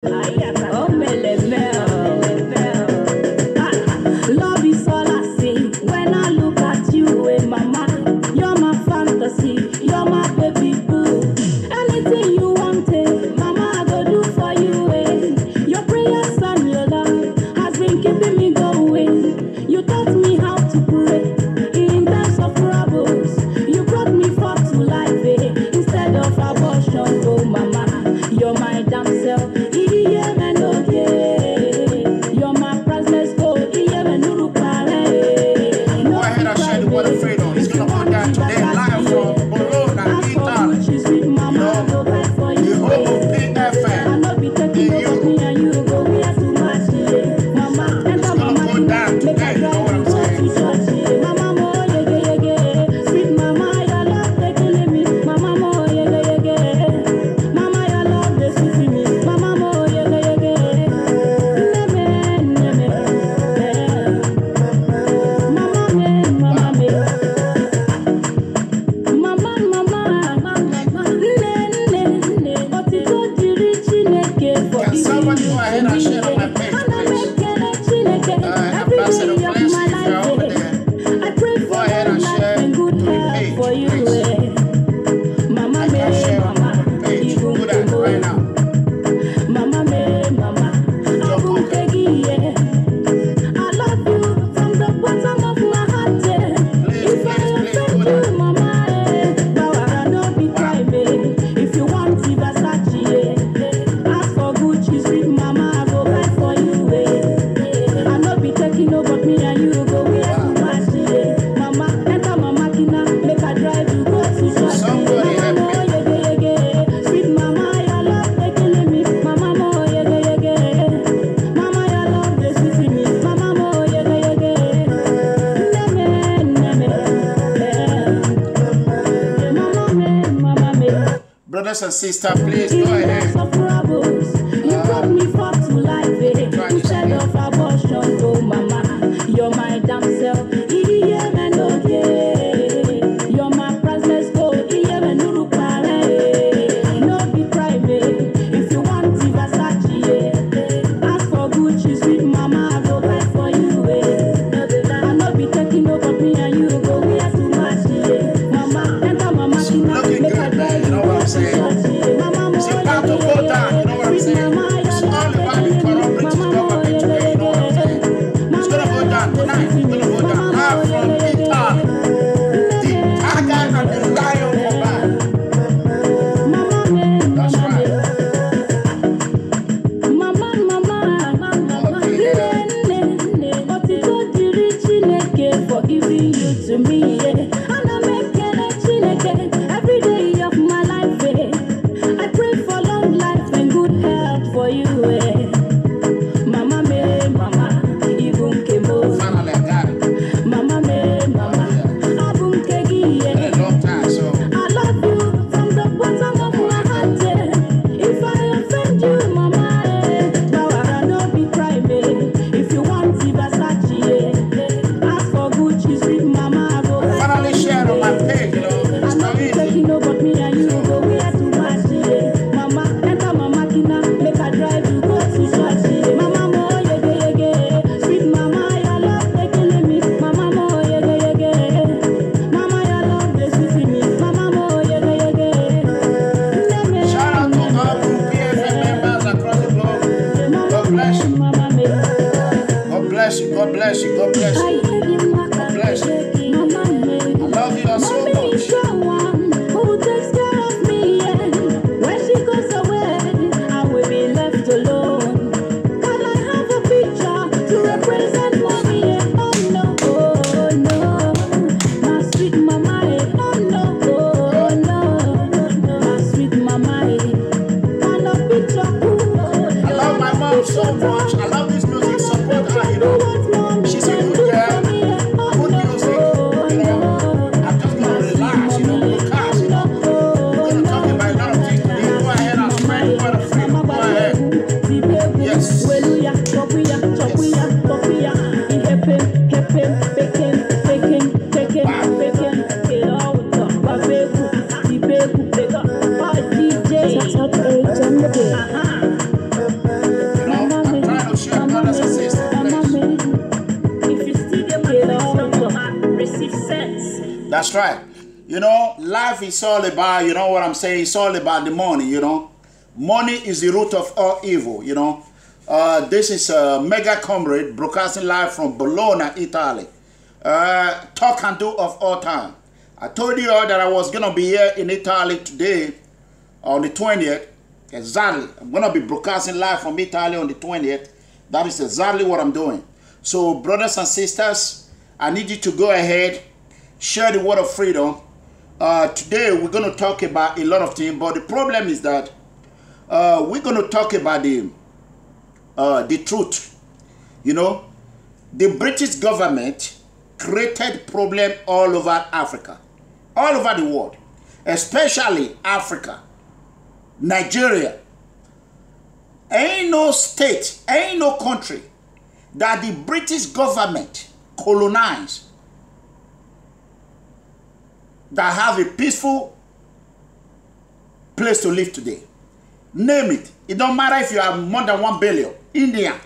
Love is all I see when I look at you, mama. You're my fantasy, you're my baby boo. Anything you want, mama, I go do for you. Your prayers and your love has been keeping me going. You taught me how to pray in times of troubles. You brought me forth to life instead of abortion. Oh, mama, you're my damn self. You're my priceless gold. Go ahead and share the word of faith on. He's going to put that today live from Bologna, Italy. You know, the home of PFM in Europe. It's going to put down today, you know what I'm saying? Can somebody go ahead and share on my page, please? Ambassador Blessing, if you're over there, go ahead and share to the page, please. I can share on my page. Do that right now. I love you from the bottom of my heart. If I offend you, mama, don't be crying. If you want Versace, ask for Gucci, sweet mama, I go buy for you. I not be taking over me and you go where too much. Mama, enter mama kina, make her drive you go to church. Somebody help me. Sweet mama, your love they killing me. Mama, mo mama, your love they sweet me. Mama, mo mama. Brothers and sisters, please go ahead. You brought me forth to life instead of abortion. Oh, mama, you're my damn self. You're my priceless gold. No be private. If you want Versace, ask for Gucci, sweet mama, I go buy for you. I not be taking over me and you go where too much. Mama, enter mama, She's looking good, man. You know what I'm saying? It's about to go down. You know what I'm saying? It's all about the corrupt British government today. You know what I'm saying? It's gonna go down tonight. It's gonna go down. Live from Italy. The tiger and the lion come back. That's right. For giving you to me, and I'm making every day of my life. I pray for long life and good health for you. Mama, mama, even kemo. Finally, I got it. Mama, mama, abum kegi. Been a long time, so. I love you from the bottom of my heart. If I offend you, mama, don't be crying. If you want Versace, ask for Gucci, sweet mama, I go. Finally shared on my page, you know. It's not easy. Taking over me and you go where too much. Mama, enter mama kina, make her drive you go to church. Mama, mo sweet mama, your love they killing me. Mama, mo mama, your love they sweet me. Mama, mo Shout out to all the PFM members across the globe. God bless you. God bless you. God bless you. God bless you. God bless you. I love you all so much. Who takes care of me? When she goes away, I will be left alone. Can I have a picture to represent mommy? Oh no, oh no, my sweet mama. Oh no, oh no, my sweet mama. And a picture. I love my mom so much. I love this music. Support her, you know. She's a good girl. Good music. You know. I'm just gonna relax, you know. Because, you know, we're gonna talk about a lot of things today. Go ahead and spread the word of freedom. Go ahead. Yes. That's right. You know, life is all about, you know what I'm saying? It's all about the money, you know. Money is the root of all evil, you know. This is Mega Comrade broadcasting live from Bologna, Italy. Talk and do of all time. I told you all that I was going to be here in Italy today on the 20th. Exactly. I'm going to be broadcasting live from Italy on the 20th. That is exactly what I'm doing. So, brothers and sisters, I need you to go ahead, share the word of freedom. Today, we're going to talk about a lot of things, but the problem is that we're going to talk about the truth. You know, the British government created problem all over Africa, all over the world, especially Africa, Nigeria. Ain't no state, ain't no country that the British government colonized that have a peaceful place to live today. Name it. It don't matter if you have more than 1 billion. India,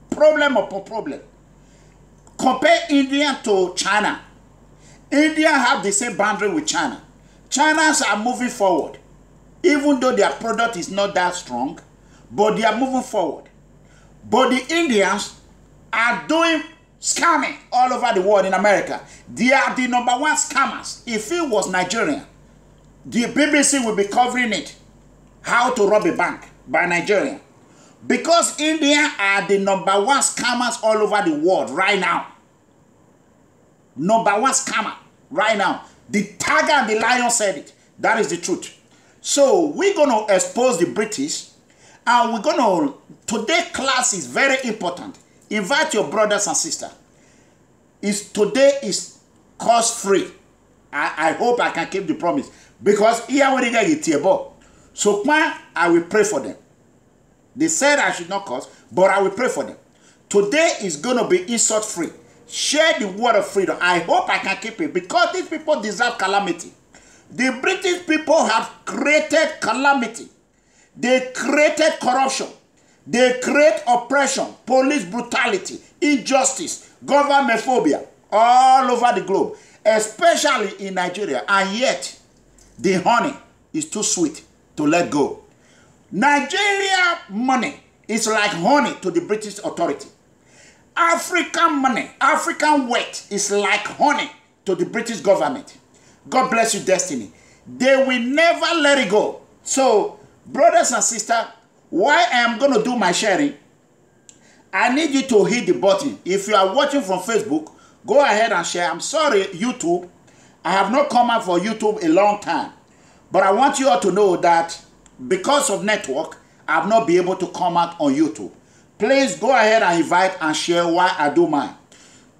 problem upon problem. Compare India to China. India have the same boundary with China. China's are moving forward. Even though their product is not that strong, but they are moving forward. But the Indians are doing scamming all over the world in America. They are the #1 scammers. If it was Nigerian, the BBC will be covering it. How to rob a bank by Nigeria. Because India are the #1 scammers all over the world right now. #1 scammer right now. The tiger and the lion said it. That is the truth. So we're going to expose the British, and we're going to, today class is very important. Invite your brothers and sisters. Today is cost free. I hope I can keep the promise. Because here we get it here. So I will pray for them. They said I should not cost, but I will pray for them. Today is going to be insult free. Share the word of freedom. I hope I can keep it because these people deserve calamity. The British people have created calamity. They created corruption. They create oppression, police brutality, injustice, government phobia all over the globe, especially in Nigeria. And yet, the honey is too sweet to let go. Nigeria money is like honey to the British authority. African money, African wealth is like honey to the British government. God bless you, destiny. They will never let it go. So, brothers and sisters, while I am going to do my sharing, I need you to hit the button. If you are watching from Facebook, go ahead and share. I'm sorry, YouTube. I have not come out for YouTube a long time. But I want you all to know that because of network, I have not been able to come out on YouTube. Please go ahead and invite and share while I do mine.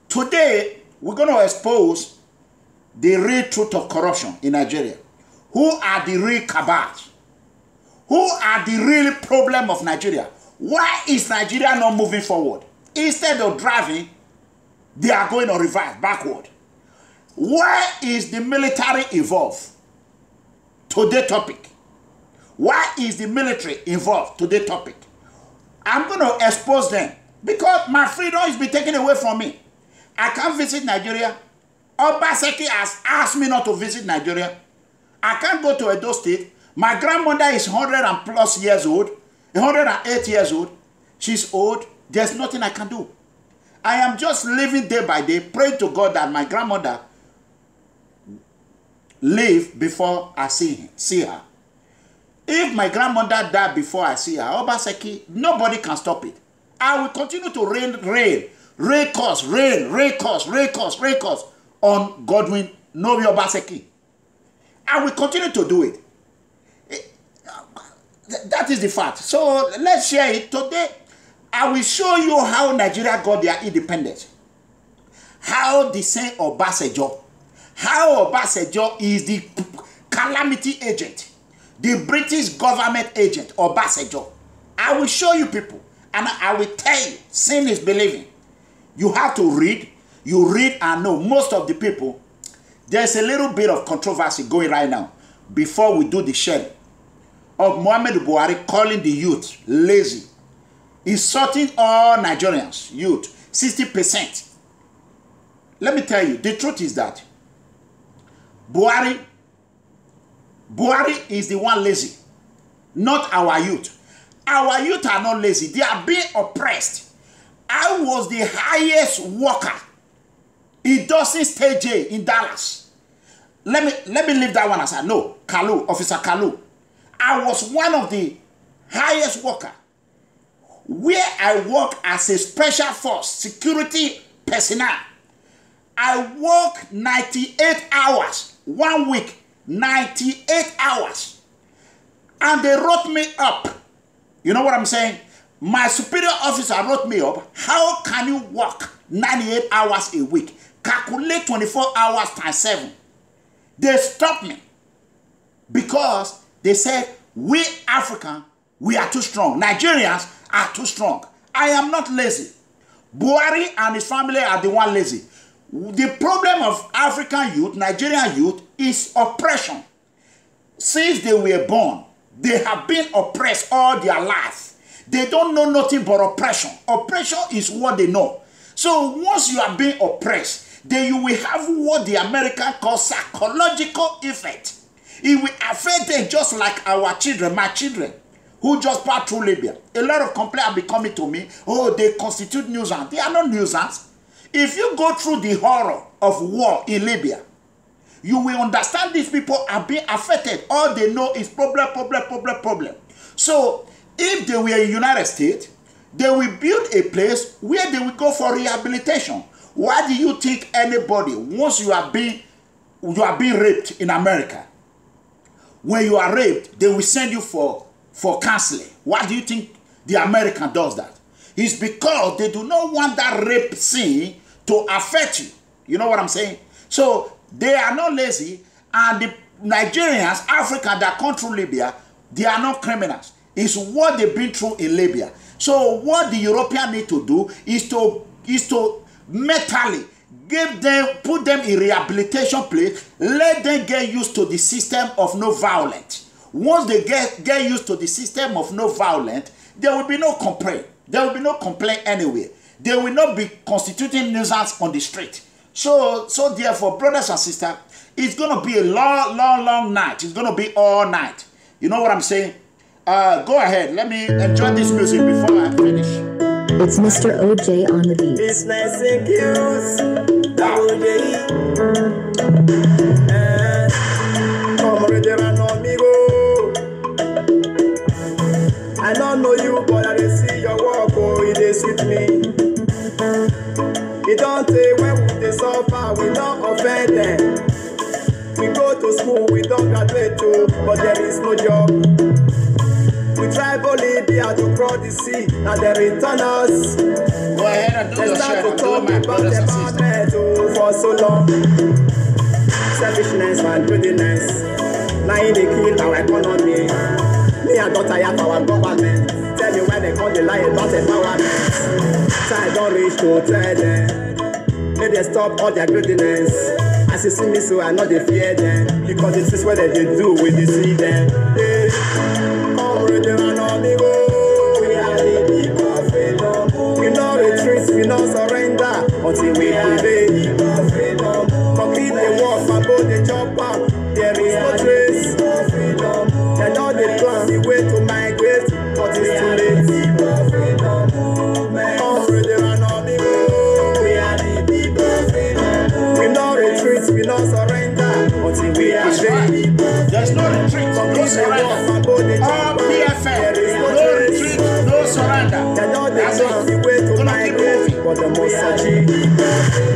Today, we're going to expose the real truth of corruption in Nigeria. Who are the real cabals? Who are the real problem of Nigeria? Why is Nigeria not moving forward? Instead of driving, they are going on reverse, backward. Why is the military involved? Today's topic. Why is the military involved? Today's topic. I'm going to expose them because my freedom is being taken away from me. I can't visit Nigeria. OBASEKI has asked me not to visit Nigeria. I can't go to Edo State. My grandmother is 100+ years old, 108 years old. She's old. There's nothing I can do. I am just living day by day, praying to God that my grandmother live before I see her. If my grandmother died before I see her, OBASEKI, nobody can stop it. I will continue to rain course on Godwin, Novi OBASEKI. I will continue to do it. That is the fact. So let's share it. Today, I will show you how Nigeria got their independence. How the same Obasanjo. How Obasanjo is the calamity agent. The British government agent, Obasanjo. I will show you people. And I will tell you, seeing is believing. You have to read. You read and know. Most of the people, there's a little bit of controversy going right now. Before we do the sharing of Muhammadu Buhari calling the youth lazy, insulting all Nigerians, youth, 60%. Let me tell you, the truth is that Buhari is the one lazy, not our youth. Our youth are not lazy. They are being oppressed. I was the highest worker in Dawson State Jail in Dallas. Let me leave that one aside. No, Kalu, Officer Kalu. I was one of the highest worker where I work as a special force security personnel. I work 98 hours, 1 week, 98 hours. And they wrote me up. You know what I'm saying? My superior officer wrote me up. How can you work 98 hours a week? Calculate 24 hours times 7. They stopped me because they said, we Africans, we are too strong. Nigerians are too strong. I am not lazy. Buhari and his family are the one lazy. The problem of African youth, Nigerian youth, is oppression. Since they were born, they have been oppressed all their life. They don't know nothing but oppression. Oppression is what they know. So once you are being oppressed, then you will have what the American call psychological effect. It will affect them just like our children, my children, who just passed through Libya. A lot of complaints have been coming to me. Oh, they constitute nuisance. They are not nuisance. If you go through the horror of war in Libya, you will understand these people are being affected. All they know is problem. So, if they were in the United States, they will build a place where they will go for rehabilitation. Why do you think anybody, once you are being raped in America, when you are raped, they will send you for counseling? Why do you think the American does that? It's because they do not want that rape scene to affect you. You know what I'm saying? So they are not lazy, and the Nigerians, Africans that come through Libya, they are not criminals. It's what they've been through in Libya. So what the Europeans need to do is to mentally put them in rehabilitation place, let them get used to the system of no violence. Once they get used to the system of no violence, there will be no complaint. There will be no complaint anywhere. They will not be constituting nuisance on the street. So therefore, brothers and sisters, it's going to be a long night. It's going to be all night. You know what I'm saying? Go ahead. Let me enjoy this music before I finish. It's Mr. OJ on the beat. It's nice and cute. I don't know you, but I see your work, oh, it is with me. It don't take when we suffer, we don't offend them. We go to school, we don't graduate too, but there is no job. We travel Libya to cross the sea, and they return us. Go ahead and do your share. To talk about the for so long. Selfishness and greediness, now they kill our economy. Me and daughter have our government. Tell you why they call the lie about empowerment. Time don't reach to tell them. May they stop all their greediness. As you see me, so I know they fear them. Because it is what they do when they see them. Hey, come with them and on me go. We are the people of freedom. We no retreat, we no surrender until we prevail. Complete the war for both the chopper. There is no trace. They know the plan, the way to migrate, but it's too late. Come with them and on me go. We are the people of freedom. We no retreat, we no surrender until we prevail. There's no retreat, no surrender. All PFL, no retreat, no surrender. They know the plan, the way to migrate, but the most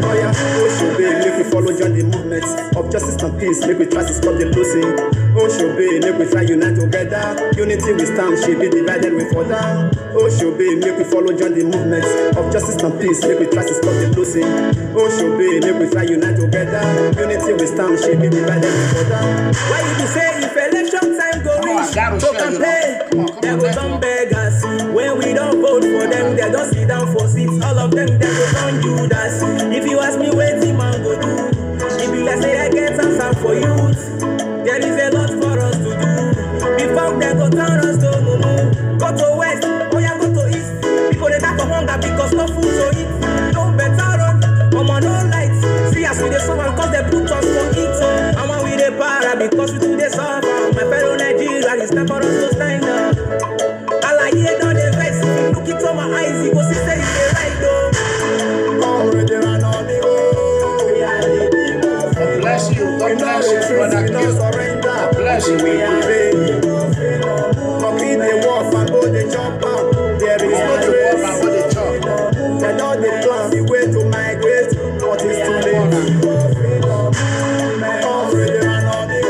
oh yeah, oh should be, make we follow join the movement of justice and peace, make we try to stop the losing. Oh should be, make we try unite together. Unity we stand, should be divided we fall down. Oh should be, make we follow join the movement of justice and peace, make we try to stop the losing. Oh should be, make we try unite together. Unity we stand, should be divided we fall down. Why you say if election time go reach, to campaign, they go some beggars. When we don't vote for them, they don't sit down for seats. All of them, they go on Judas. If you ask me what the man go do, if you like say I get answer for youth, there is a lot for us to do. Before they go turn us to Mumu, go to west, oh yeah, go to east. People they die for hunger because no food to eat. No better run, no lights. See us with the sun cause they put us for it. And when we para because we do this suffer. My fellow Nigerian, it's time for us to stand up. I like it on the face. Look into my eyes, you go see say it's right though. Come ready and on me, oh. We are the people. God bless you, brother. God bless you. We are the people. Talking the wolf and go the jump out. There is no trace. They know the plan, the way to migrate, but it's too late. Come ready and on me, oh.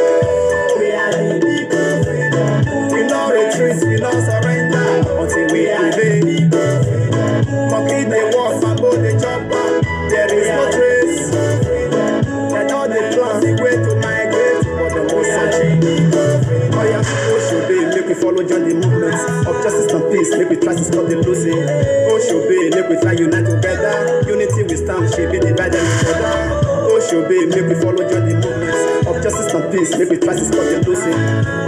We are the people. We no retreat, we no surrender until we prevail. Talking the wolf and go the jump out. There is no trace. They know the plan, the way to migrate, but the most searching. Oh yeah, oh should be, make we follow join the movement of justice and peace, make we try to stop the losing. Oh should be, make we try unite together. Unity we stand, should be divided together. Oh should be, make we follow join the movement of justice and peace, make we try to stop the losing.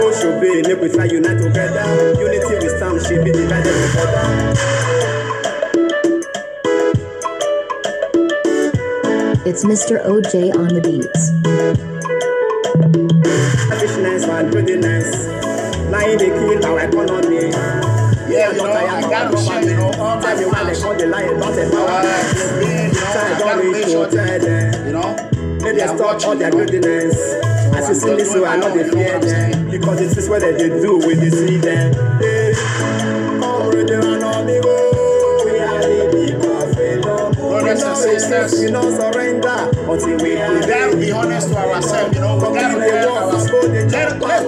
Oh should be, make we try unite together. Unity we stand, should be divided together. It's Mr. OJ on the beats. Selfishness and greediness, lying they kill our economy. Yeah, you know, I gotta share, you know, all my friends. They lie about it. I gotta make sure that, you know, maybe they stop all their greediness. As you see this, so I know they fear them. Because this is what they do when they see them. Come ready and on me, go. We are the people of freedom. Brothers and sisters, we don't surrender until we gotta be honest to ourselves, you know. We gotta tell ourselves. Let's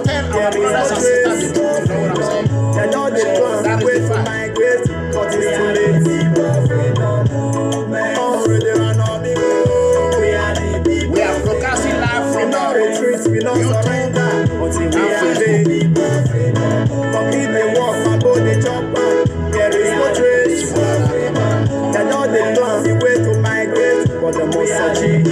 tell our brothers and sisters the truth, you know what I'm saying? So that is the fact. But it's too late. We are broadcasting live from YouTube and Facebook. Complete the walk and go the jump out. There is no trace. They know the plan, the way to migrate, but the most searching.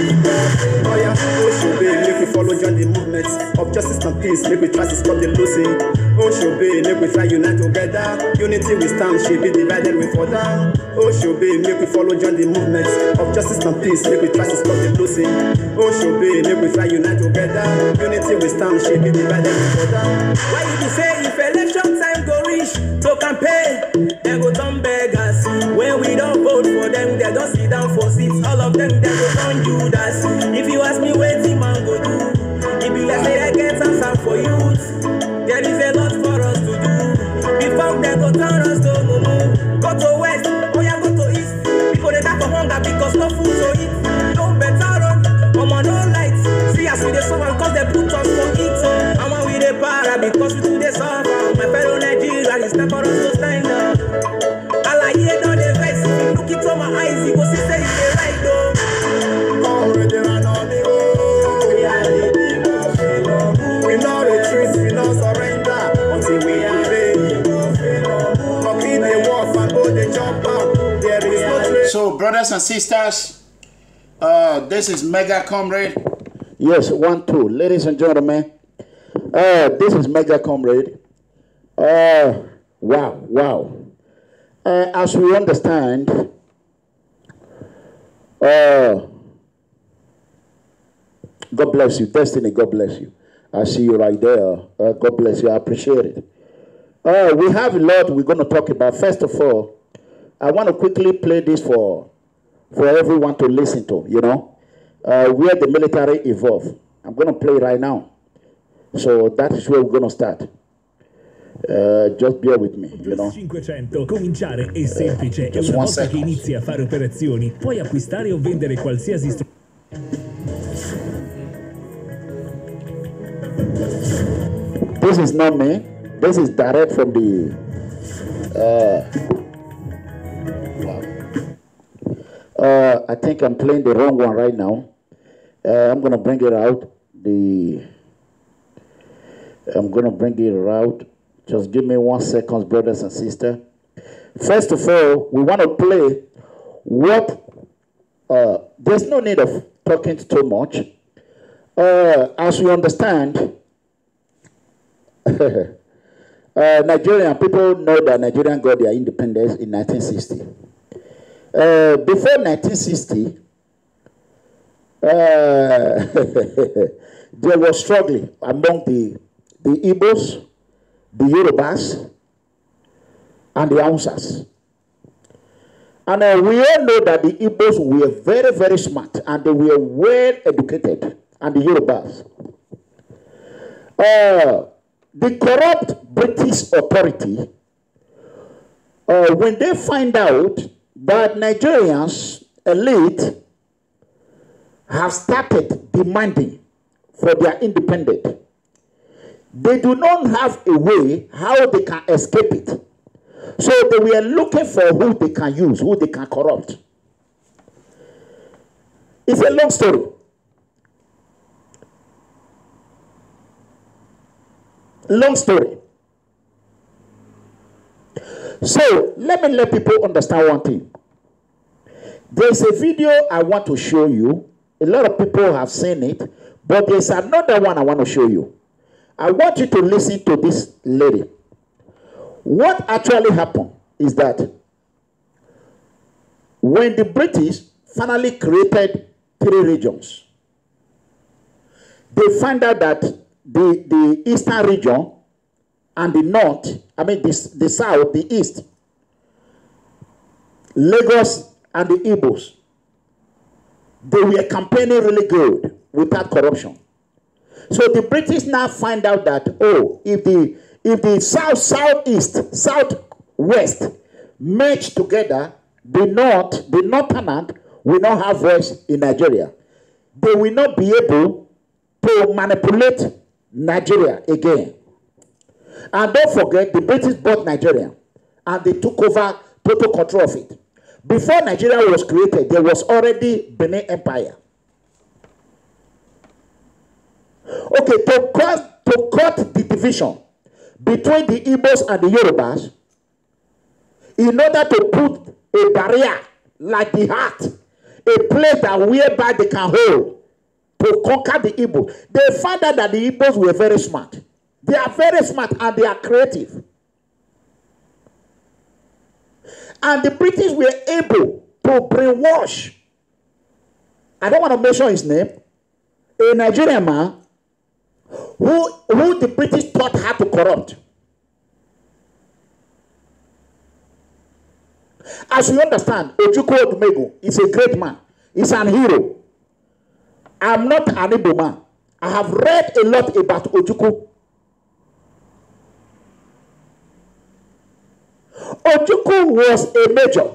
Oh yeah, oh should be, make we follow join the movement of justice and peace, make we try to stop the losing. Oh should be, make we try unite together. Unity we stand, should be divided we fall down. Oh should be, make we follow join the movement of justice and peace, make we try to stop the losing. Oh should be, make we try unite together. Unity we stand, should be divided we fall down. Why you say if election time go reach to campaign, they go turn beggars. When we don't vote for them, they don't sit down for seats. All of them, they go turn Judas. If you ask me what the man go do, if you let's say I get answer for youth, there is a lot for us to do. Before they go turn us to Mumu, go to west, oh yeah, go to east. People they die for hunger because no food to eat. No better run, I'm on no lights. See us with the suffer because they put us for it. I'm on with the para because we do the suffer. My fellow Nigerian, it's time for us to stand up. I like it on the face. Look into my eyes, you go see say it's right though. Come ready and on me, oh. We are the people of freedom. We no retreat, we no surrender until we prevail. Talking the wolf and go the jump out. There is no trace. So, brothers and sisters, this is Mega Comrade. Yes, 1, 2. Ladies and gentlemen, this is Mega Comrade. Wow. As we understand, God bless you. Destiny, God bless you. I see you right there. God bless you. I appreciate it. We have a lot we're going to talk about. First of all, I want to quickly play this for everyone to listen to, you know, where the military evolved. I'm going to play right now. So that is where we're going to start. Just bear with me, you know. 500 cominciare è semplice e una volta che inizi a fare operazioni puoi acquistare o vendere qualsiasi This is not me. This is direct from the I think I'm playing the wrong one right now. I'm gonna bring it out. I'm gonna bring it out. Just give me 1 second, brothers and sisters. First of all, we want to play what, there's no need of talking too much. As you understand, Nigerian people know that Nigerian got their independence in 1960. Before 1960, there was struggling among the Igbos, the Yorubas, and the Hausas. And we all know that the Igbos were very, very smart and they were well educated, and the Yorubas. The corrupt British authority, when they find out that Nigerians elite have started demanding for their independence, they do not have a way how they can escape it. So they were looking for who they can use, who they can corrupt. It's a long story. Long story. So let me let people understand one thing. There's a video I want to show you. A lot of people have seen it, but there's another one I want to show you. I want you to listen to this lady. What actually happened is that when the British finally created 3 regions, they found out that the eastern region and the north, I mean the south, the east, Lagos and the Igbos, they were campaigning really good without corruption. So the British now find out that, oh, if the south, southeast, southwest merge together, the northern will not have voice in Nigeria. They will not be able to manipulate Nigeria again. And don't forget, the British bought Nigeria and they took over total control of it. Before Nigeria was created, there was already Benin Empire. Okay, to cut the division between the Igbos and the Yorubas, in order to put a barrier like the heart, a place that whereby they can hold to conquer the Igbos, they found out that the Igbos were very smart. They are very smart and they are creative. And the British were able to brainwash, I don't want to mention his name, a Nigerian man who the British taught how to corrupt. As you understand, Ojukwu Odumegu is a great man. He's an hero. I'm not an Igbo man. I have read a lot about Ojukwu. Ojukwu was a major.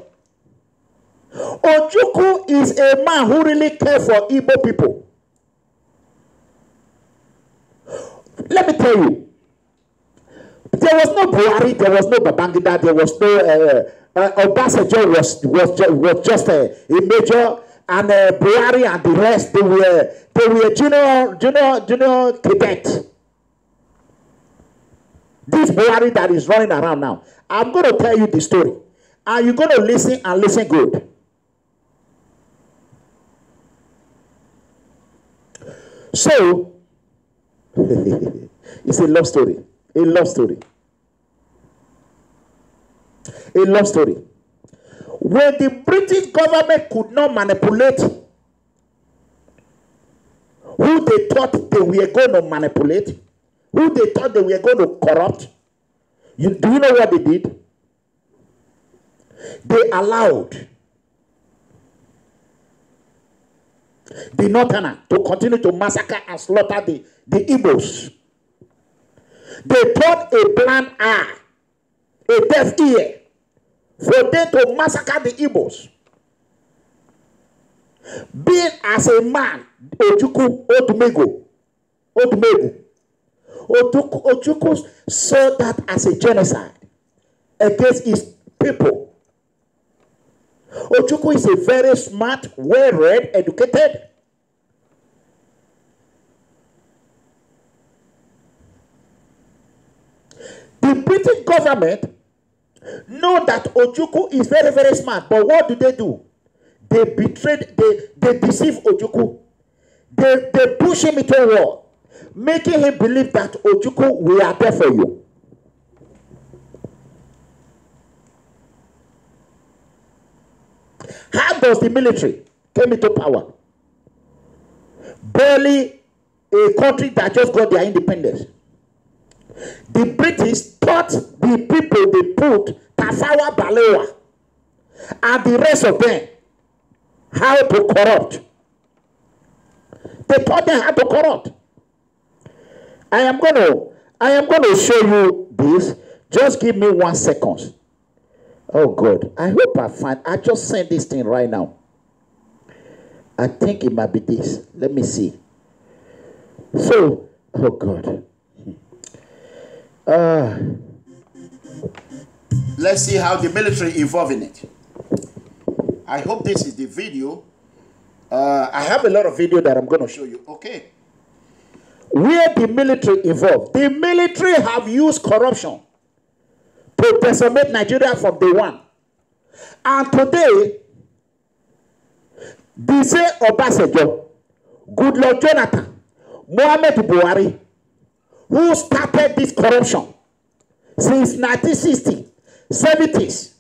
Ojukwu is a man who really cares for Igbo people. Let me tell you, there was no Buhari, there was no Babangida, there was no Obaseki was just a major, and Buhari and the rest, they were junior cadet. This Buhari that is running around now, I'm going to tell you the story, and you're going to listen and listen good. So, it's a love story. A love story. A love story. When the British government could not manipulate who they thought they were going to manipulate, who they thought they were going to corrupt, do you know what they did? They allowed the Northerners to continue to massacre and slaughter the Igbos. They turned a blind eye, a deaf ear, for them to massacre the Igbos. Being as a man, Ojukwu saw that as a genocide against his people. Ojukwu is a very smart, well-read, educated. The British government know that Ojukwu is very, very smart, but what do? They betrayed, they deceive Ojukwu. They push him into a war, making him believe that Ojukwu, we are there for you. How does the military came into power? barely a country that just got their independence. The British taught the people they put Tafawa Balewa and the rest of them how to corrupt. They taught them how to corrupt. I am gonna show you this. Just give me 1 second. Oh God, I hope I just sent this thing right now. I think it might be this. Let me see. So, oh God. Let's see how the military involved in it. I hope this is the video. I have a lot of video that I'm going to show you. Okay. Where the military involved. The military have used corruption to decimate Nigeria from day one. And today, they say Obaseki, Goodluck Jonathan, Muhammadu Buhari, who started this corruption since 1960s, 70s,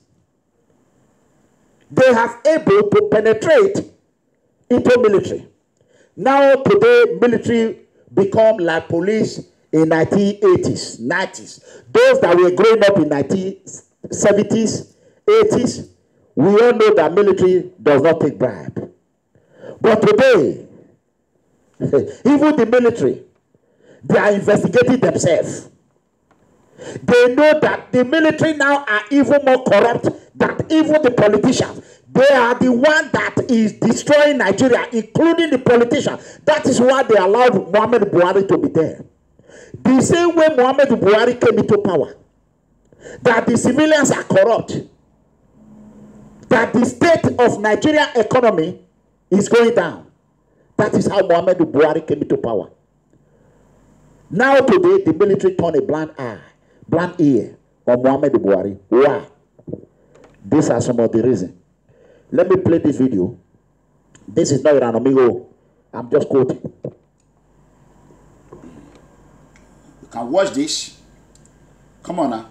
they have able to penetrate into military. Now today, military become like police in 1980s, 90s. Those that were growing up in 1970s, 80s, we all know that military does not take bribe. But today, even the military, they are investigating themselves. They know that the military now are even more corrupt than even the politicians. They are the one that is destroying Nigeria, including the politicians. That is why they allowed Muhammadu Buhari to be there. The same way Muhammadu Buhari came into power, that the civilians are corrupt, that the state of Nigerian economy is going down. That is how Muhammadu Buhari came into power. Now today, the military turn a blind ear on Muhammadu Buhari. Why? These are some of the reasons. Let me play this video. This is not an amigo. I'm just quoting. You can watch this. Come on now.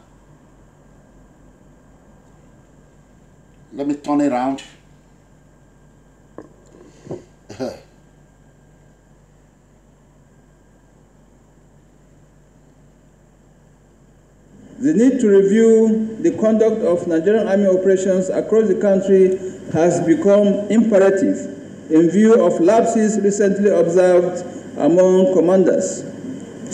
Let me turn it around. The need to review the conduct of Nigerian Army operations across the country has become imperative in view of lapses recently observed among commanders.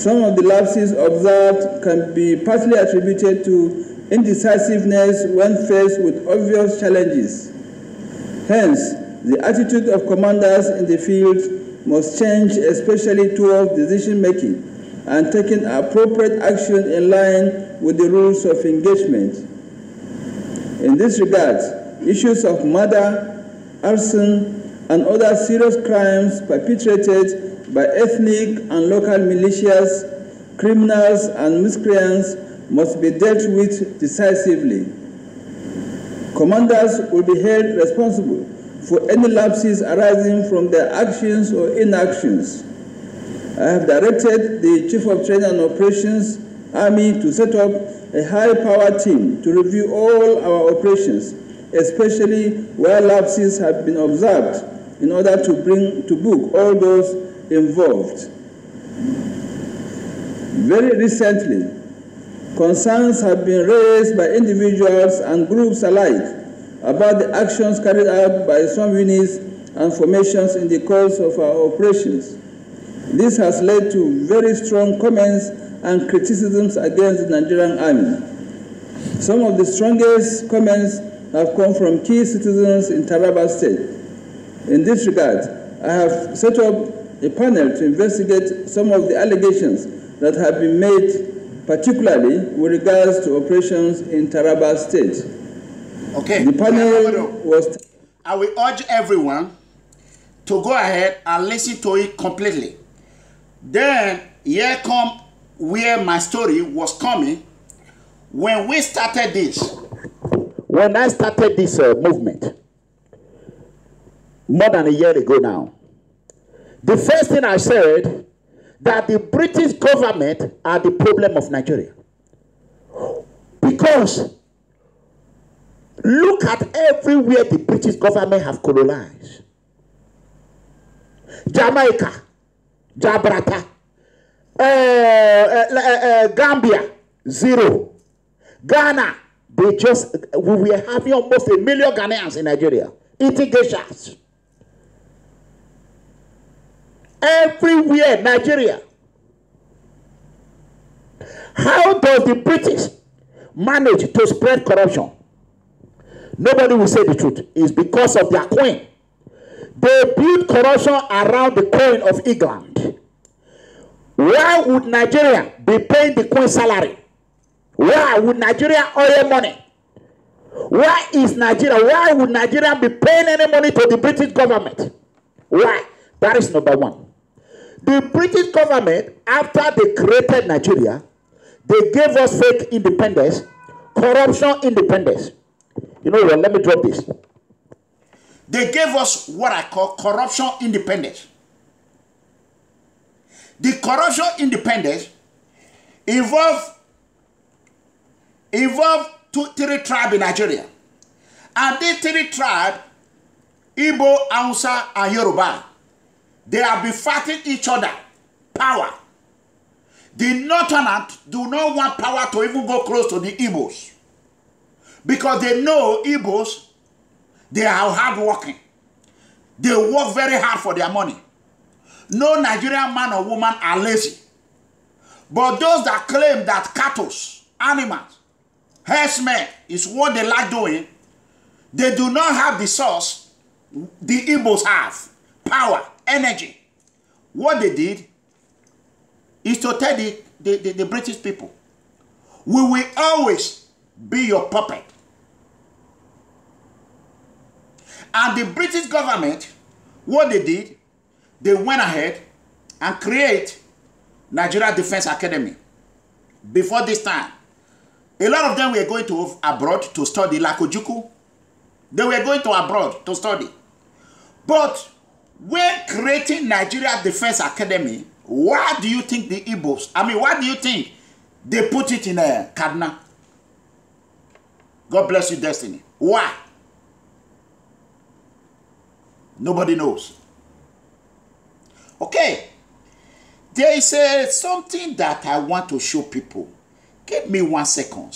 Some of the lapses observed can be partly attributed to indecisiveness when faced with obvious challenges. Hence, the attitude of commanders in the field must change, especially towards decision-making and taking appropriate action in line with the rules of engagement. In this regard, issues of murder, arson, and other serious crimes perpetrated by ethnic and local militias, criminals, and miscreants must be dealt with decisively. Commanders will be held responsible for any lapses arising from their actions or inactions. I have directed the Chief of Training and Operations, Army, to set up a high-power team to review all our operations, especially where lapses have been observed, in order to bring to book all those involved. Very recently, concerns have been raised by individuals and groups alike about the actions carried out by some units and formations in the course of our operations. This has led to very strong comments and criticisms against the Nigerian Army. Some of the strongest comments have come from key citizens in Taraba State. In this regard, I have set up a panel to investigate some of the allegations that have been made, particularly with regards to operations in Taraba State. Okay. The panel was... I will urge everyone to go ahead and listen to it completely. Then, here come where my story was coming when we started this. When I started this movement, more than a year ago now, the first thing I said, that the British government are the problem of Nigeria. Because look at everywhere the British government have colonized. Jamaica, Jabrata. Gambia, 0. Ghana, we were having almost 1 million Ghanaians in Nigeria eating geishas. Everywhere, Nigeria. How does the British manage to spread corruption? Nobody will say the truth. It's because of their coin. They build corruption around the coin of England. Why would Nigeria be paying the coin salary? Why would Nigeria owe money? Why would Nigeria be paying any money to the British government? Why? That is number one. The British government, after they created Nigeria, they gave us fake independence, corruption independence. You know what? Let me drop this. They gave us what I call corruption independence. The corruption independence involved 3 tribes in Nigeria. And these 3 tribes, Igbo, Hausa, and Yoruba, they have been fighting each other. Power. The Northerners do not want power to even go close to the Igbos. Because they know Igbos, they are hardworking. They work very hard for their money. No Nigerian man or woman are lazy. But those that claim that cattle, animals, herdsmen is what they like doing, they do not have the source the Igbos have. Power, energy. What they did is to tell the British people, we will always be your puppet. And the British government, what they did, they went ahead and create Nigeria Defense Academy. Before this time, a lot of them were going to abroad to study, like Ojukwu. They were going to abroad to study. But when creating Nigeria Defense Academy, why do you think the Igbos, why do you think they put it in Kaduna? God bless you, Destiny. Why? Nobody knows. Okay. There is something that I want to show people. Give me 1 second.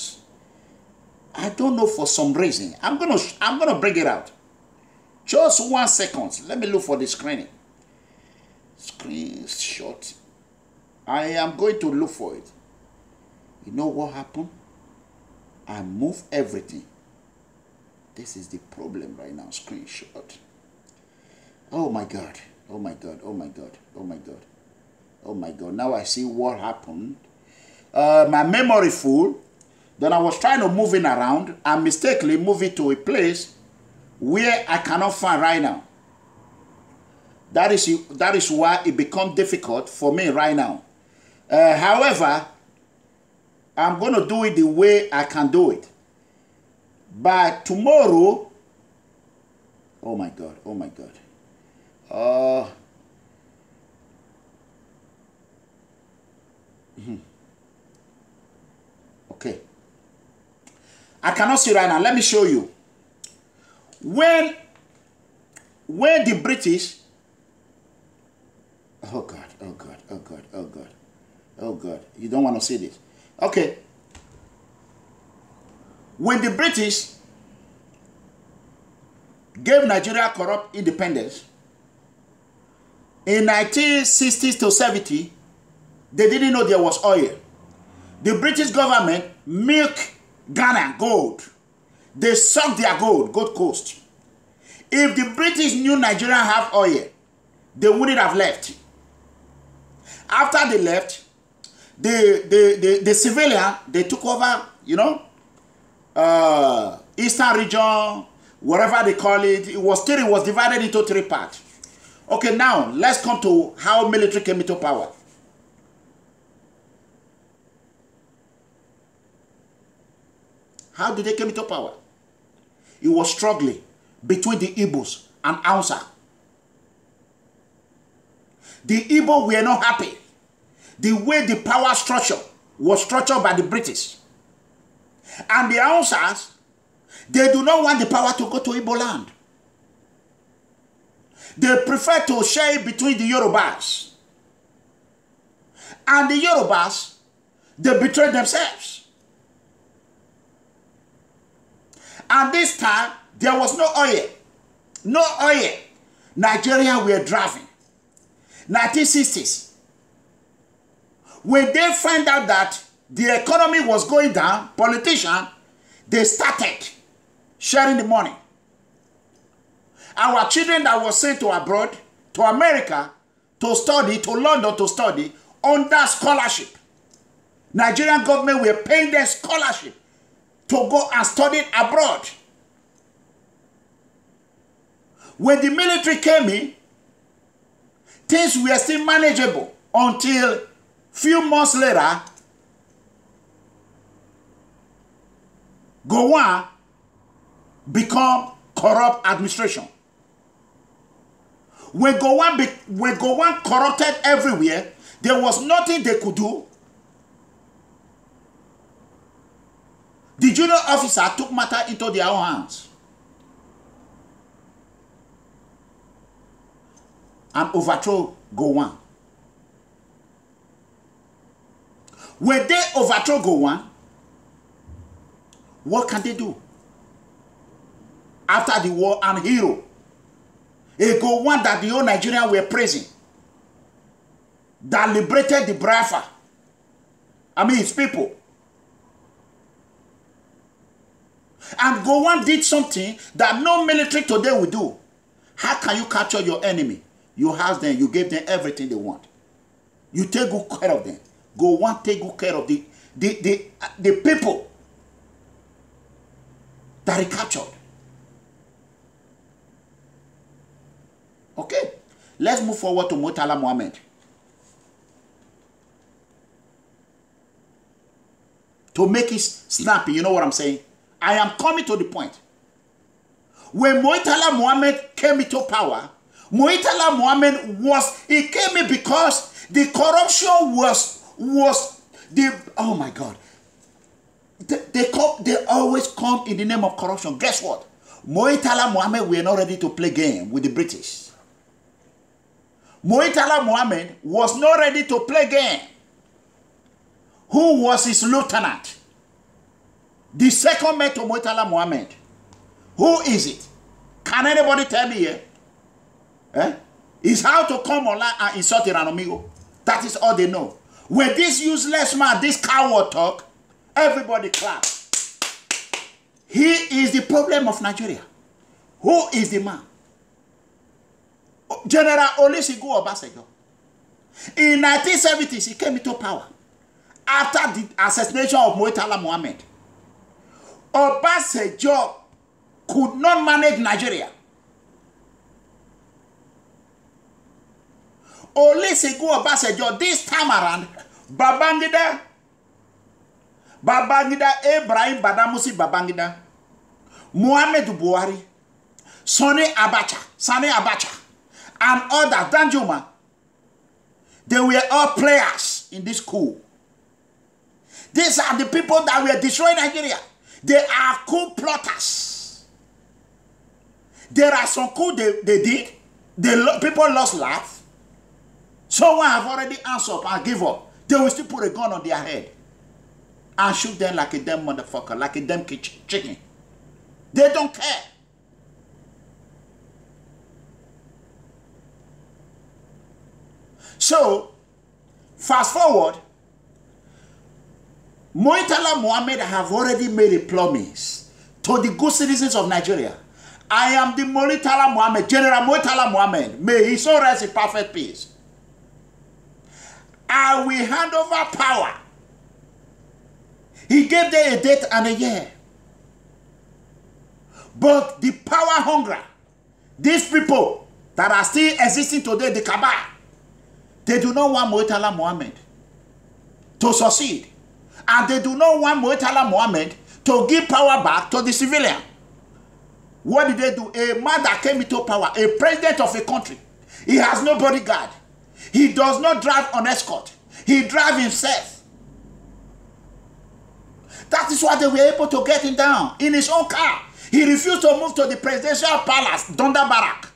I don't know, for some reason. I'm gonna bring it out. Just 1 second. Let me look for the screen. Screenshot. I am going to look for it. You know what happened? I move everything. This is the problem right now. Screenshot. Oh my God. Oh my God. Oh my God. Oh my God. Oh my God. Now I see what happened. My memory full. Then I was trying to move it around and mistakenly move it to a place where I cannot find right now. That is why it becomes difficult for me right now. However, I'm going to do it the way I can do it. By tomorrow, oh my God, oh my God. Okay. I cannot see right now. Let me show you. When the British, oh God, oh God, oh God, oh God, oh God, you don't want to see this. Okay. When the British gave Nigeria corrupt independence, in 1960s to 70, they didn't know there was oil. The British government milked Ghana gold. They sucked their gold, Gold Coast. If the British knew Nigeria have oil, they wouldn't have left. After they left, the civilian, they took over, you know, Eastern region, whatever they call it. It was divided into 3 parts. Okay, now let's come to how military came into power. How did they come into power? It was struggling between the Igbos and Hausa. The Igbo were not happy the way the power structure was structured by the British. And the Hausas, they do not want the power to go to Igbo land. They prefer to share it between the Yorubas. And the Yorubas, they betrayed themselves. And this time, there was no oil. No oil. Nigeria were driving. 1960s. When they find out that the economy was going down, politicians, they started sharing the money. Our children that were sent to abroad, to America, to study, to London to study, under scholarship. Nigerian government were paying their scholarship to go and study abroad. When the military came in, things were still manageable until few months later, GODWIN become corrupt administration. When GODWIN corrupted everywhere, there was nothing they could do. The junior officer took matter into their own hands and overthrew GODWIN. When they overthrow GODWIN, what can they do? After the war, and hero, a GODWIN that the whole Nigeria were praising, that liberated the Biafra, his people. And GODWIN did something that no military today will do. How can you capture your enemy? You house them, you give them everything they want. You take good care of them. GODWIN take good care of the people that he captured. Okay, let's move forward to Murtala Muhammad. To make it snappy, you know what I'm saying? I am coming to the point. When Murtala Muhammad came into power, Murtala Muhammad he came in because the corruption was the, oh my God. They always come in the name of corruption. Guess what? Murtala Muhammad were not ready to play game with the British. Murtala Muhammad was not ready to play game. Who was his lieutenant? The second man to Murtala Muhammad. Who is it? Can anybody tell me here? It's how to come online and insult an amigo. That is all they know. When this useless man, this coward talk, everybody clap. He is the problem of Nigeria. Who is the man? General Olusegun Obasanjo. In 1970s, he came into power. After the assassination of Murtala Muhammad, Obasanjo could not manage Nigeria. Olusegun Obasanjo, this time around, Babangida Ibrahim Badamasi Babangida, Muhammadu Buhari, Sani Abacha, and others, Danjuma, they were all players in this coup. These are the people that were destroying Nigeria. They are coup plotters. There are some coup they did. People lost life. Someone have already answered up and give up. They will still put a gun on their head and shoot them like a damn motherfucker, like a damn chicken. They don't care. So, fast forward, Murtala Muhammad have already made a promise to the good citizens of Nigeria. I am the Murtala Muhammad, General Murtala Muhammad. May his soul rest in perfect peace. I will hand over power. He gave them a date and a year. But the power hunger, these people that are still existing today, the cabal, they do not want Murtala Muhammad to succeed. And they do not want Murtala Muhammad to give power back to the civilian. What did they do? A man that came into power, a president of a country, he has no bodyguard. He does not drive on escort. He drives himself. That is why they were able to get him down in his own car. He refused to move to the presidential palace, Donda Barak.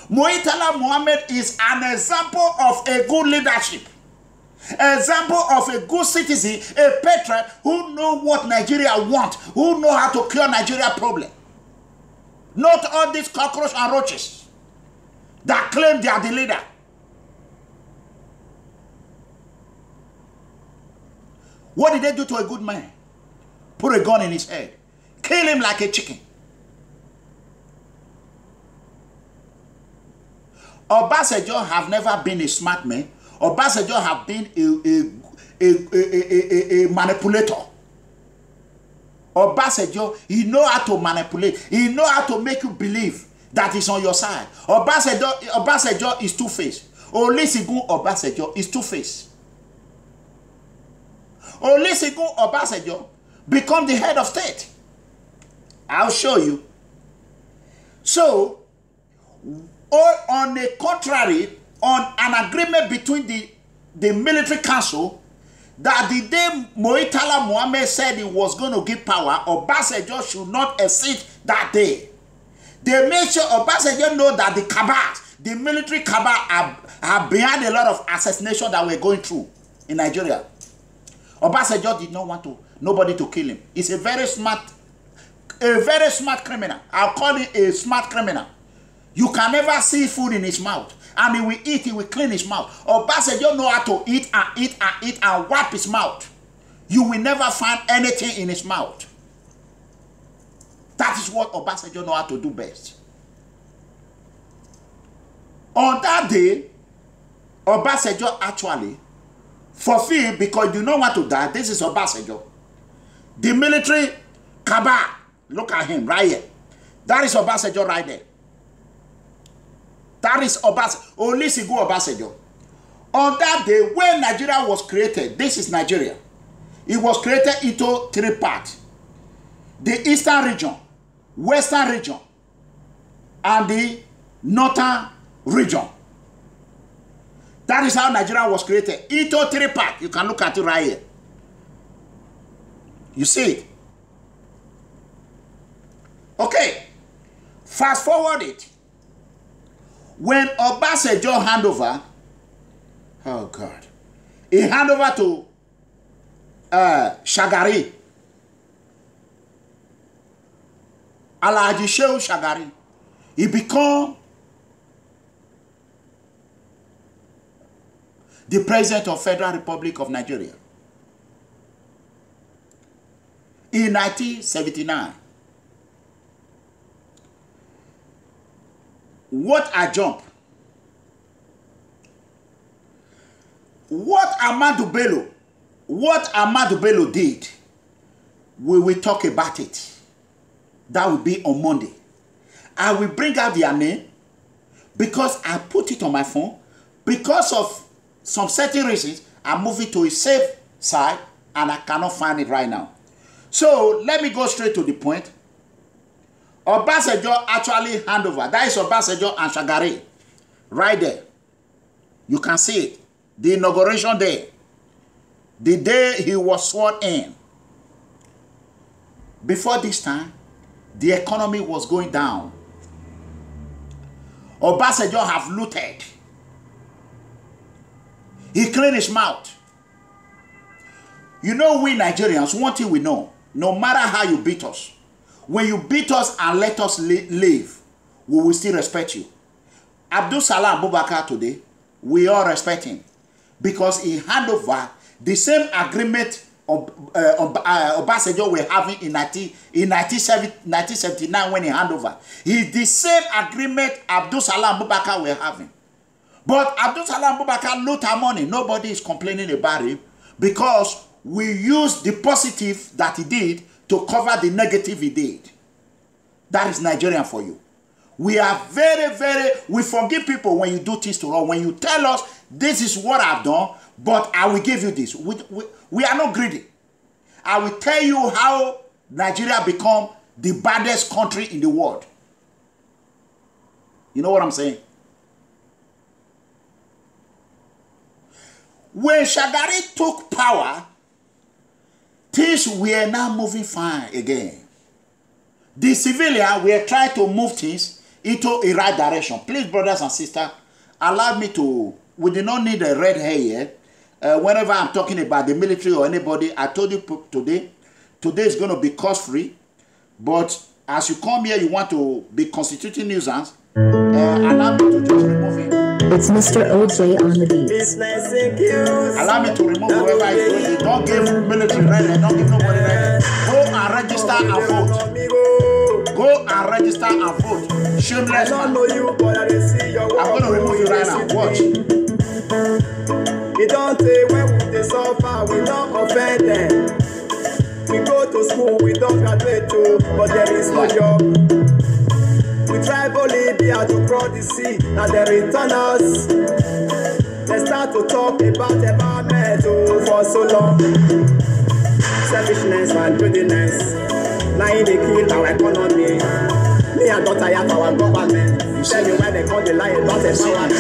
Murtala Muhammad is an example of a good leadership. Example of a good citizen, a patriot who know what Nigeria wants, who know how to cure Nigeria problem. Not all these cockroaches and roaches that claim they are the leader. What did they do to a good man? Put a gun in his head. Kill him like a chicken. Obasanjo have never been a smart man. Obasanjo have been a manipulator. Obasanjo, he know how to manipulate. He know how to make you believe that he's on your side. Obasanjo is two-faced. Olusegun Obasanjo is two-faced. Olusegun Obasanjo become the head of state. I'll show you. So, on the contrary, on an agreement between the military council, that the day Murtala Muhammad said he was going to give power, Obasanjo should not exceed that day. They made sure Obasanjo know that the cabals, the military cabal are behind a lot of assassination that we're going through in Nigeria. Obasanjo did not want nobody to kill him. He's a very smart criminal. I'll call him a smart criminal. You can never see food in his mouth. And he will eat, he will clean his mouth. Obasanjo know how to eat and eat and eat and wipe his mouth. You will never find anything in his mouth. That is what Obasanjo know how to do best. On that day, Obasanjo actually fulfilled, because you don't want to die. This is Obasanjo. The military cabal, look at him right here. That is Obasanjo right there. That is Olusegun Obasanjo. On that day, when Nigeria was created, this is Nigeria. It was created into three parts. The eastern region, western region, and the northern region. That is how Nigeria was created. Into three parts. You can look at it right here. You see it? Okay. Fast forward it. When Obasanjo hand over, oh God, he hand over to Shagari, Alhaji Shehu Shagari, he become the president of Federal Republic of Nigeria in 1979. What a jump. What Ahmadu Bello did, we will talk about it. That will be on Monday. I will bring out their name because I put it on my phone. Because of some certain reasons, I move it to a safe side and I cannot find it right now. So let me go straight to the point. Obasanjo actually hand over. That is Obasanjo and Shagari. Right there. You can see it. The inauguration day. The day he was sworn in. Before this time, the economy was going down. Obasanjo have looted. He cleaned his mouth. You know, we Nigerians, one thing we know, no matter how you beat us, when you beat us and let us live, we will still respect you. Abdul Salam Abubakar today, we all respect him because he handed over the same agreement Obasanjo were having in 1979 when he handed over. It's the same agreement Abdul Salam Abubakar were having. But Abdul Salam Abubakar loot our money. Nobody is complaining about it because we use the positive that he did to cover the negative he did. That is Nigerian for you. We are we forgive people when you do things to us. When you tell us, this is what I've done, but I will give you this. We are not greedy. I will tell you how Nigeria become the baddest country in the world. You know what I'm saying? When Shagari took power, things were now moving fine again. The civilians were trying to move things into a right direction. Please, brothers and sisters, allow me to, we do not need a red hair here. whenever I'm talking about the military or anybody, I told you today is going to be cost-free. But as you come here, you want to be constituting nuisance, allow me to just remove it. It's Mr. OJ on the beat. Allow me to remove whoever is doing it. Don't give military right, don't give nobody right. Go and register and vote. Go and register and vote. Shameless man. I'm going to remove you right now. Watch. We don't say when we suffer, we don't offend them. We go to school, we don't graduate too, but there is no job. We try Bolivia to cross the sea, and they return us. They start to talk about environment for so long. Selfishness and greediness, now they kill our economy. Me and daughter have our government. Tell you why they call the lie about environment.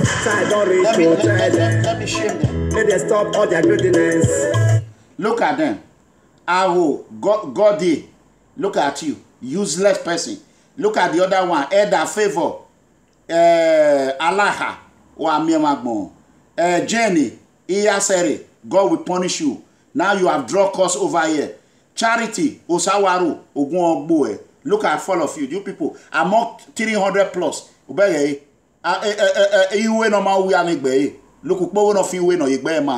So I don't reach to tell them. Let me shame them. Let them stop all their greediness. Look at them. Aho, God, look at you, useless person. Look at the other one, Eda Favor, Alaha, Wamiamagmo, Jenny, Iyasere, God will punish you. Now you have draw costs over here. Charity, Osawaru, Ogunogboe. Look at all of you, you people. Among 300 plus. Look,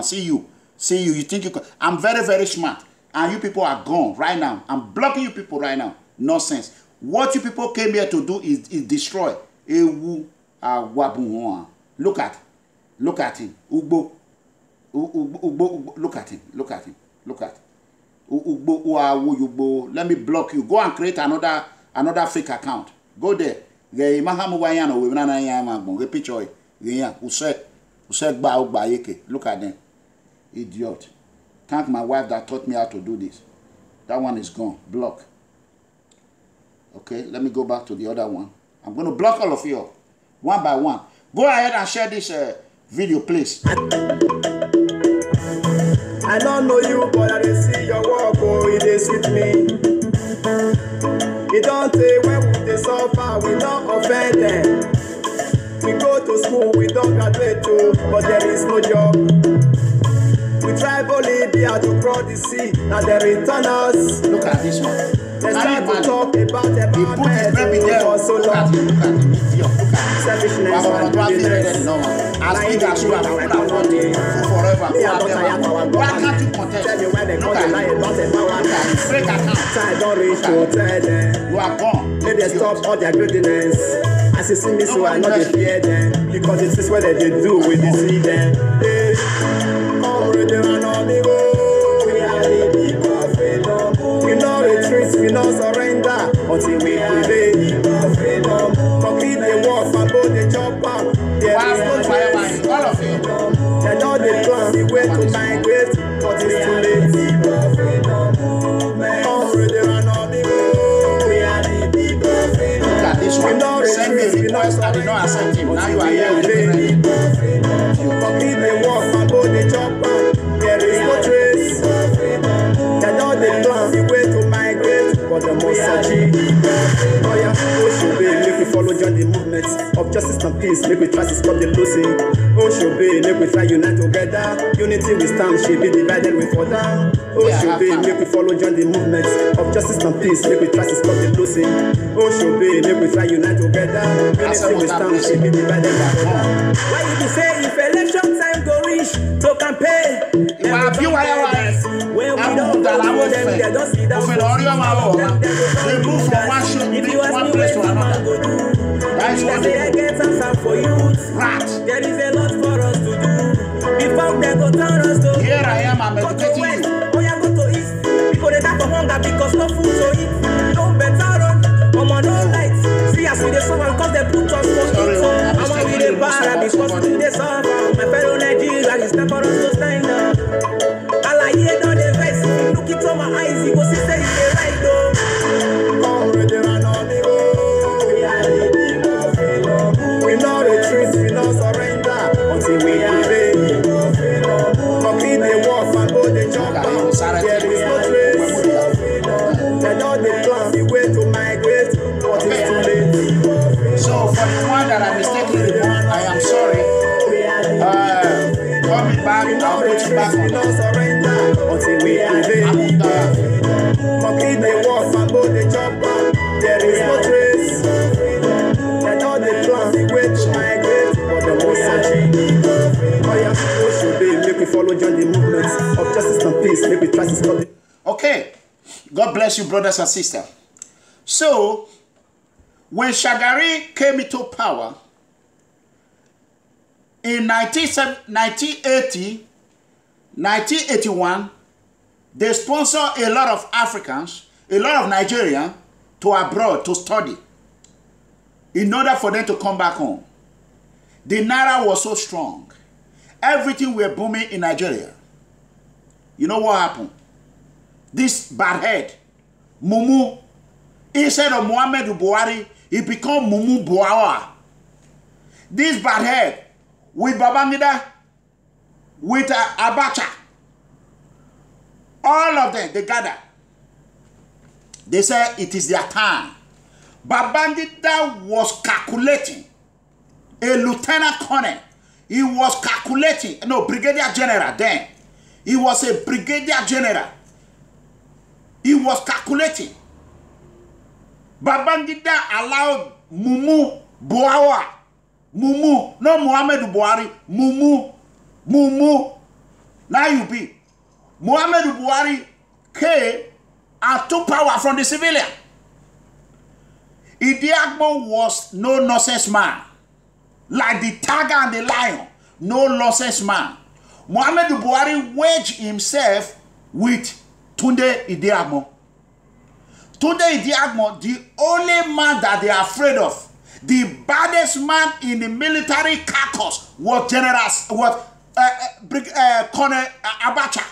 see you. You think you can. I'm very, very smart. And you people are gone right now. I'm blocking you people right now. Nonsense. What you people came here to do is destroy. Look at him. Ugbo. Look at him. Let me block you. Go and create another fake account. Go there. Look at them. Idiot. Thank my wife that taught me how to do this. That one is gone. Block. Okay, let me go back to the other one. I'm going to block all of you one by one. Go ahead and share this video, please. I don't know you, but I see your work, oh, it is with me. You don't say when they suffer, we don't offend them. We go to school, we don't graduate too, but there is no job. We try Bolivia to cross the sea, and they return us. Look at this one. They start to talk about environment for so long. Selfishness and greediness. As big as you are, forever. Why can't you contest? Tell me why they call the lie about environment. Fake account. So I don't reach to tell them. You are gone. Let them stop all their greediness. As you see me, so I know they fear them. Because it is what they do, we deceive them. Come ready and on me go. We are the people of freedom. We no retreat, we no surrender until we prevail. Freedom. Complete the war for both the chopper. There is no choice. All of you. They know the plan, the way to migrate, but it's too late. Come ready and on me go. We are the people of freedom. Look at this one. Send me a request, I did not accept him. Now you are here with me. Complete the war for both the chopper. There is no trace. They know the plan, the way to migrate, but the most searching. Oh yeah, make we follow join the movement of justice and peace. Make we try to stop the losing. Make we try unite together. Unity we stand, should be divided we fall down. Make we follow join the movement of justice and peace. Make we try to stop the losing. Make we try unite together. Unity we stand, should be divided we fall down. Why you say if election time go reach to campaign? When we don't go for them, they don't sit down. They move from one place to another. That's what they get answer for you. There is a lot for us to do. Before they go turn us to. Here I am, I'm educating you. Oh yeah, go to east. People they die for hunger because no food to eat. No better run. No lights. See us with the sun because they put us for food. I'm with the para because we the suffer. My fellow Nigerians, it's time for us to stand up. All I hear now the voice. Look into my eyes, you go see say it's the right though. Come ready and on me go. We are the people of freedom. We no retreat, we no surrender until we prevail. Complete the war for both the chopper. There is no trace. They know the plan, the way to migrate, but it's too late. So for the one that I mistakenly removed, I am sorry. Coming back, I we no surrender until we prevail. Monkey they walk, bamboo they jump up. There is no trace. They know they plan the way to migrate, but the most searching. Oh yeah, we should be. Make we follow join the movements of justice and peace. Make we try to stop it. Okay, God bless you, brothers and sisters. So, when Shagari came into power in 1980, 1981, they sponsored a lot of Africans, a lot of Nigerians to abroad to study in order for them to come back home. The Naira was so strong. Everything were booming in Nigeria. You know what happened? This bad head, Mumu, instead of MUHAMMADU Buhari, he became Mumu Buhari. This bad head, with Babangida, with Abacha, all of them, they gather. They say it is their time. Babangida was calculating, a lieutenant colonel. He was calculating, no, brigadier general then. He was a brigadier general. He was calculating. Babangida allowed Mumu Buhari, Mumu, not MUHAMMADU Buhari, Mumu. Now you be. MUHAMMADU Buhari came and took power from the civilian. Idi Agbon was no nonsense man. Like the tiger and the lion, no nonsense man. MUHAMMADU Buhari waged himself with Tunde Idi Agbon. Tunde Idi Agbon, the only man that they are afraid of, the baddest man in the military carcass was Colonel Abacha.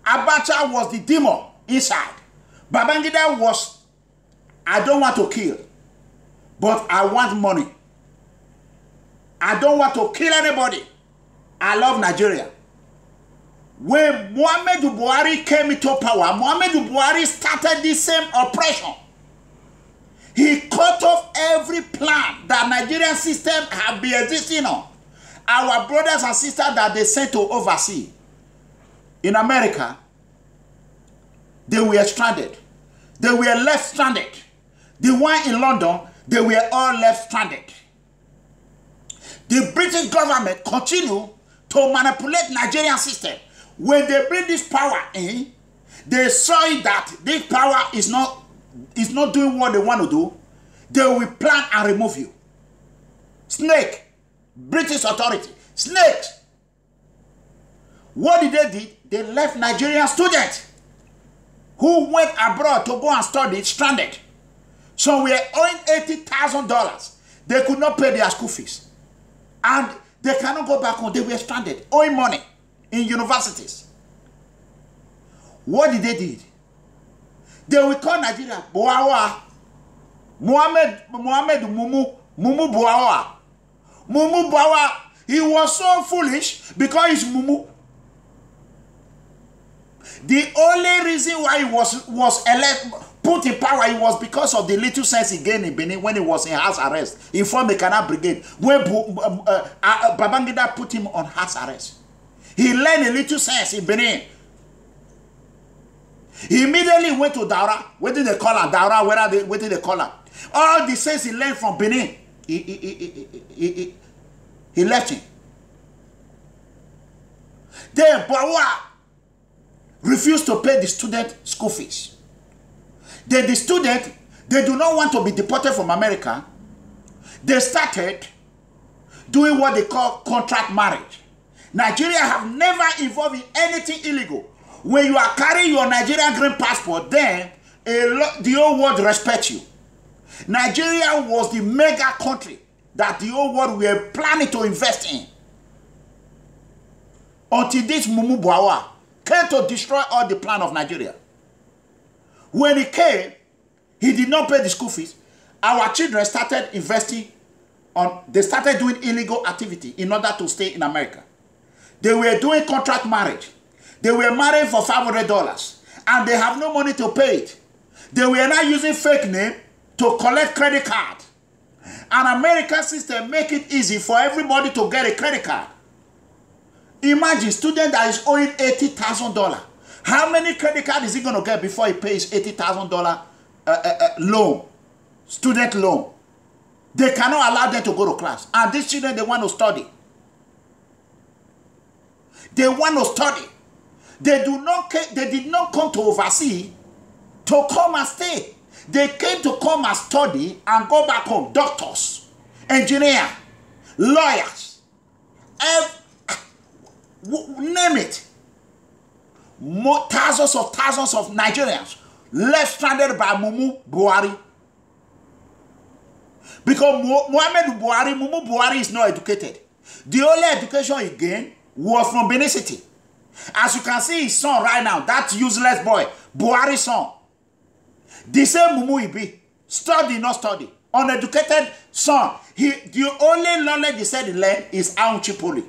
Abacha was the demon inside. Babangida was, I don't want to kill, but I want money. I don't want to kill anybody. I love Nigeria. When MUHAMMADU Buhari came into power, MUHAMMADU Buhari started the same oppression. He cut off every plan that Nigerian system have been existing on. Our brothers and sisters that they sent to overseas in America, they were stranded. They were left stranded. The one in London, they were all left stranded. The British government continue to manipulate Nigerian system. When they bring this power in, they saw that this power is not doing what they want to do. They will plan and remove you. Snake, British authority, snakes. What did they do? They left Nigerian students who went abroad to go and study stranded. So we are owing $80,000. They could not pay their school fees. And they cannot go back home. They were stranded, owing money in universities. What did they do? They will call Nigeria Buhari. Muhammadu Mumu Buhari. Mumu Buhari. He was so foolish because he's Mumu. The only reason why he was put in power, it was because of the little sense he gained in Benin when he was in house arrest. He formed the Canal Brigade. When Babangida put him on house arrest, he learned a little sense in Benin. He immediately went to Daura. What did they call her? Daura, what did they call her? All the sense he learned from Benin, he left him. Then Bawa refused to pay the student school fees. Then the student, they do not want to be deported from America. They started doing what they call contract marriage. Nigeria have never involved in anything illegal. When you are carrying your Nigerian green passport, then the whole world respects you. Nigeria was the mega country that the whole world were planning to invest in. Until this Mumu Buhari came to destroy all the plan of Nigeria. When he came, he did not pay the school fees. Our children started investing they started doing illegal activity in order to stay in America. They were doing contract marriage. They were married for $500 and they have no money to pay it. They were now using fake name to collect credit card. And American system make it easy for everybody to get a credit card. Imagine student that is owing $80,000. How many credit cards is he going to get before he pays $80,000 loan, student loan? They cannot allow them to go to class. And these children, they want to study. They want to study. They did not come to oversee to come and stay. They came to come and study and go back home. Doctors, engineers, lawyers, name it. Thousands of Nigerians left stranded by Mumu Buhari. Because Mumu Buhari is not educated. The only education he gained was from Benin City. As you can see his son right now, that useless boy, Buhari's son. The same Mumu he be. Study, not study. Uneducated son. The only knowledge he said he learned is Aunchi Poli.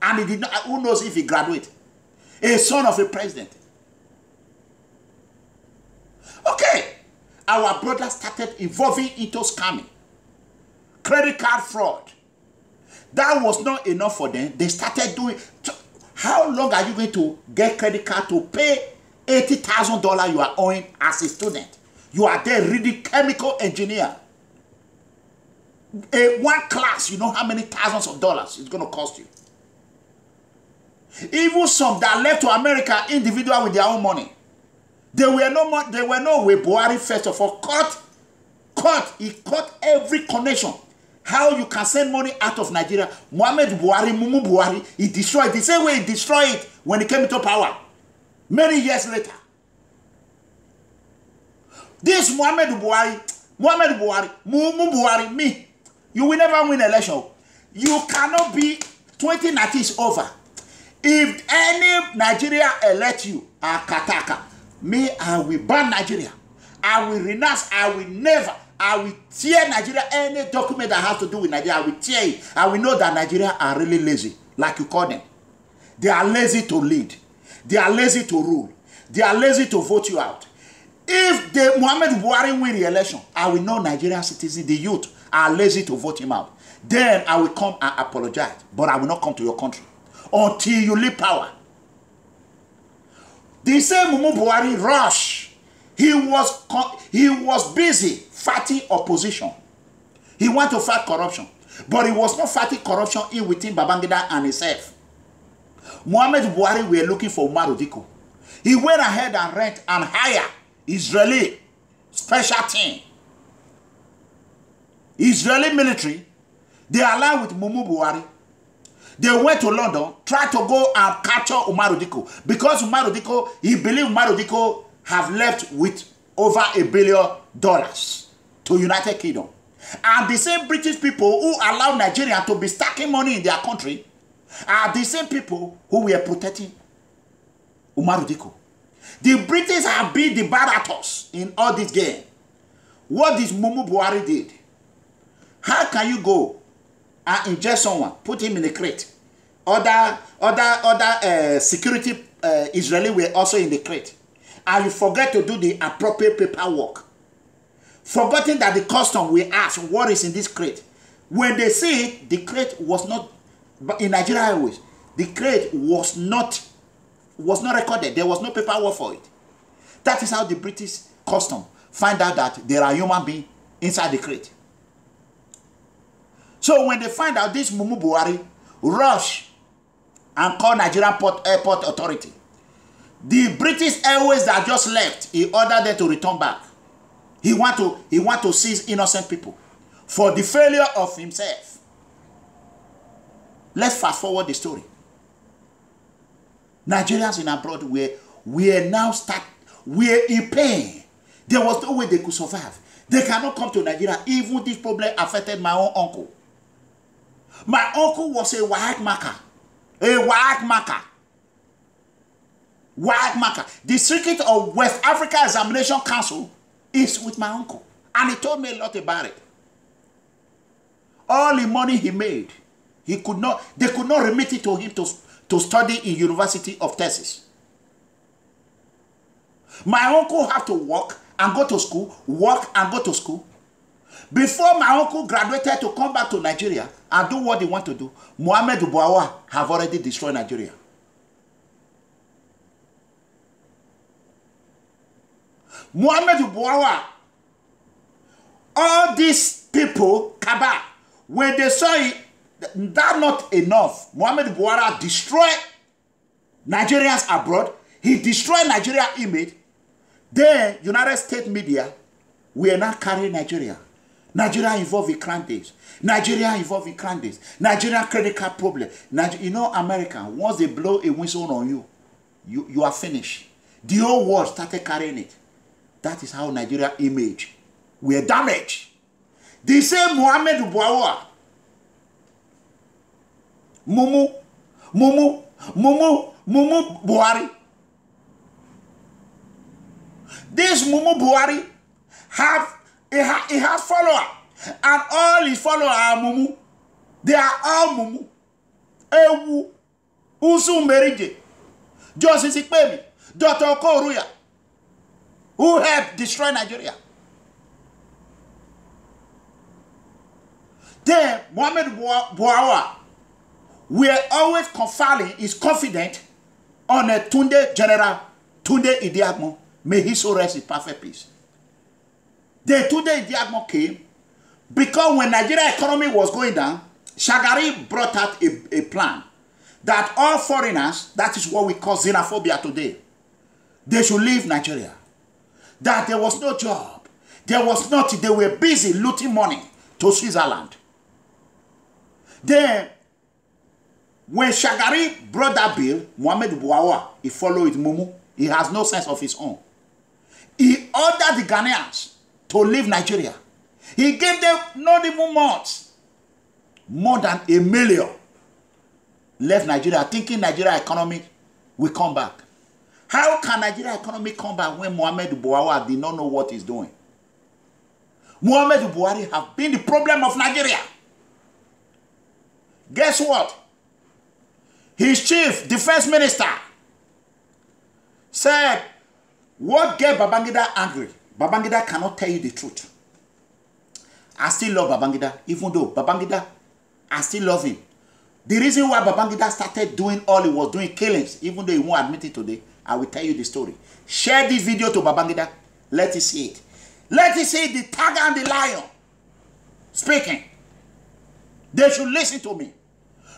And he did not, who knows if he graduated. A son of a president. Okay. Our brother started evolving into scamming. Credit card fraud. That was not enough for them. They started doing... How long are you going to get credit card to pay $80,000 you are owing as a student? You are there reading chemical engineer. One class, you know how many thousands of dollars it's going to cost you. Even some that left to America individual with their own money. They were no way. Buhari first of all he cut every connection. How you can send money out of Nigeria. Muhammadu Buhari, Mumu Buhari, he destroyed the same way he destroyed it when he came into power. Many years later. This Muhammadu Buhari, Mumu Buhari, me, you will never win election. You cannot be 2019 is over. If any Nigeria elect you, Akataka, me, I will ban Nigeria. I will renounce, I will tear Nigeria, any document that has to do with Nigeria, I will tear it. I will know that Nigeria are really lazy, like you call them. They are lazy to lead. They are lazy to rule. They are lazy to vote you out. If the Muhammadu Buhari win the election, I will know Nigerian citizens, the youth, are lazy to vote him out. Then I will come and apologize. But I will not come to your country until you leave power. The same Mumu Buhari rush. He was busy fighting opposition. He wanted to fight corruption. But he was not fighting corruption in within Babangida and himself. Muhammadu Buhari were looking for Umaru Diko. He went ahead and rent and hired Israeli special team. Israeli military. They aligned with Mumu Buhari. They went to London, tried to go and capture Umaru Diko. Because Umaru Diko, he believed Umaru Diko have left with over $1 billion to United Kingdom. And the same British people who allowed Nigeria to be stacking money in their country are the same people who were protecting Umaru Diko. The British have been the bad actors in all this game. What this Mumu Buhari did? How can you go and ingest someone, put him in a crate? Other security Israeli were also in the crate. And you forget to do the appropriate paperwork. Forgetting that the custom will ask what is in this crate. When they see it, the crate was not, in Nigeria Airways, the crate was not recorded. There was no paperwork for it. That is how the British custom find out that there are human beings inside the crate. So when they find out, this Mumu Buhari rush and call Nigerian Airport Authority. The British Airways that just left, he ordered them to return back. He want to seize innocent people for the failure of himself. Let's fast forward the story. Nigerians in abroad we're in pain. There was no way they could survive. They cannot come to Nigeria. Even this problem affected my own uncle. My uncle was a white marker. A white marker. White marker. The secret of West Africa Examination Council is with my uncle. And he told me a lot about it. All the money he made, they could not remit it to him to study in University of Texas. My uncle had to work and go to school, work and go to school. Before my uncle graduated to come back to Nigeria and do what he want to do, Muhammadu Buhari have already destroyed Nigeria. Muhammadu Buhari, all these people, Kaba, when they saw it, that not enough. Muhammadu Buhari destroyed Nigerians abroad. He destroyed Nigeria image. Then United States media, we are not carrying Nigeria. Nigeria involved in crime days. Nigeria involved in crime days. Nigeria credit card problem. You know, America, once they blow a whistle on you, you are finished. The whole world started carrying it. That is how Nigeria image were damaged. The same Muhammadu Buhari, Mumu Buhari. This Mumu Buhari he has followers, and all his followers are Mumu. They are all Mumu. Ewu, Usu Merije, Justice Ikpemi, Dr. Okoruya, who helped destroy Nigeria. Then Muhammadu Buhari were always conferring his confidence on a General Tunde Idiagmo. May he so rest in perfect peace. The Tunde Idiagmo came because when Nigeria economy was going down, Shagari brought out a plan that all foreigners, that is what we call xenophobia today, they should leave Nigeria. That there was no job, there was nothing, they were busy looting money to Switzerland. Then, when Shagari brought that bill, Muhammadu Buhari, he followed Mumu. He has no sense of his own. He ordered the Ghanaians to leave Nigeria. He gave them not even months. More than 1 million left Nigeria, thinking Nigeria economy will come back. How can Nigeria economy come back when Muhammadu Buhari did not know what he's doing? Muhammadu Buhari have been the problem of Nigeria. Guess what? His chief defense minister said, what get Babangida angry? Babangida cannot tell you the truth. I still love Babangida, even though Babangida, I still love him. The reason why Babangida started doing all he was doing, killings, even though he won't admit it today, I will tell you the story. Share this video to Babangida. Let it see it. Let it see the tiger and the lion speaking. They should listen to me.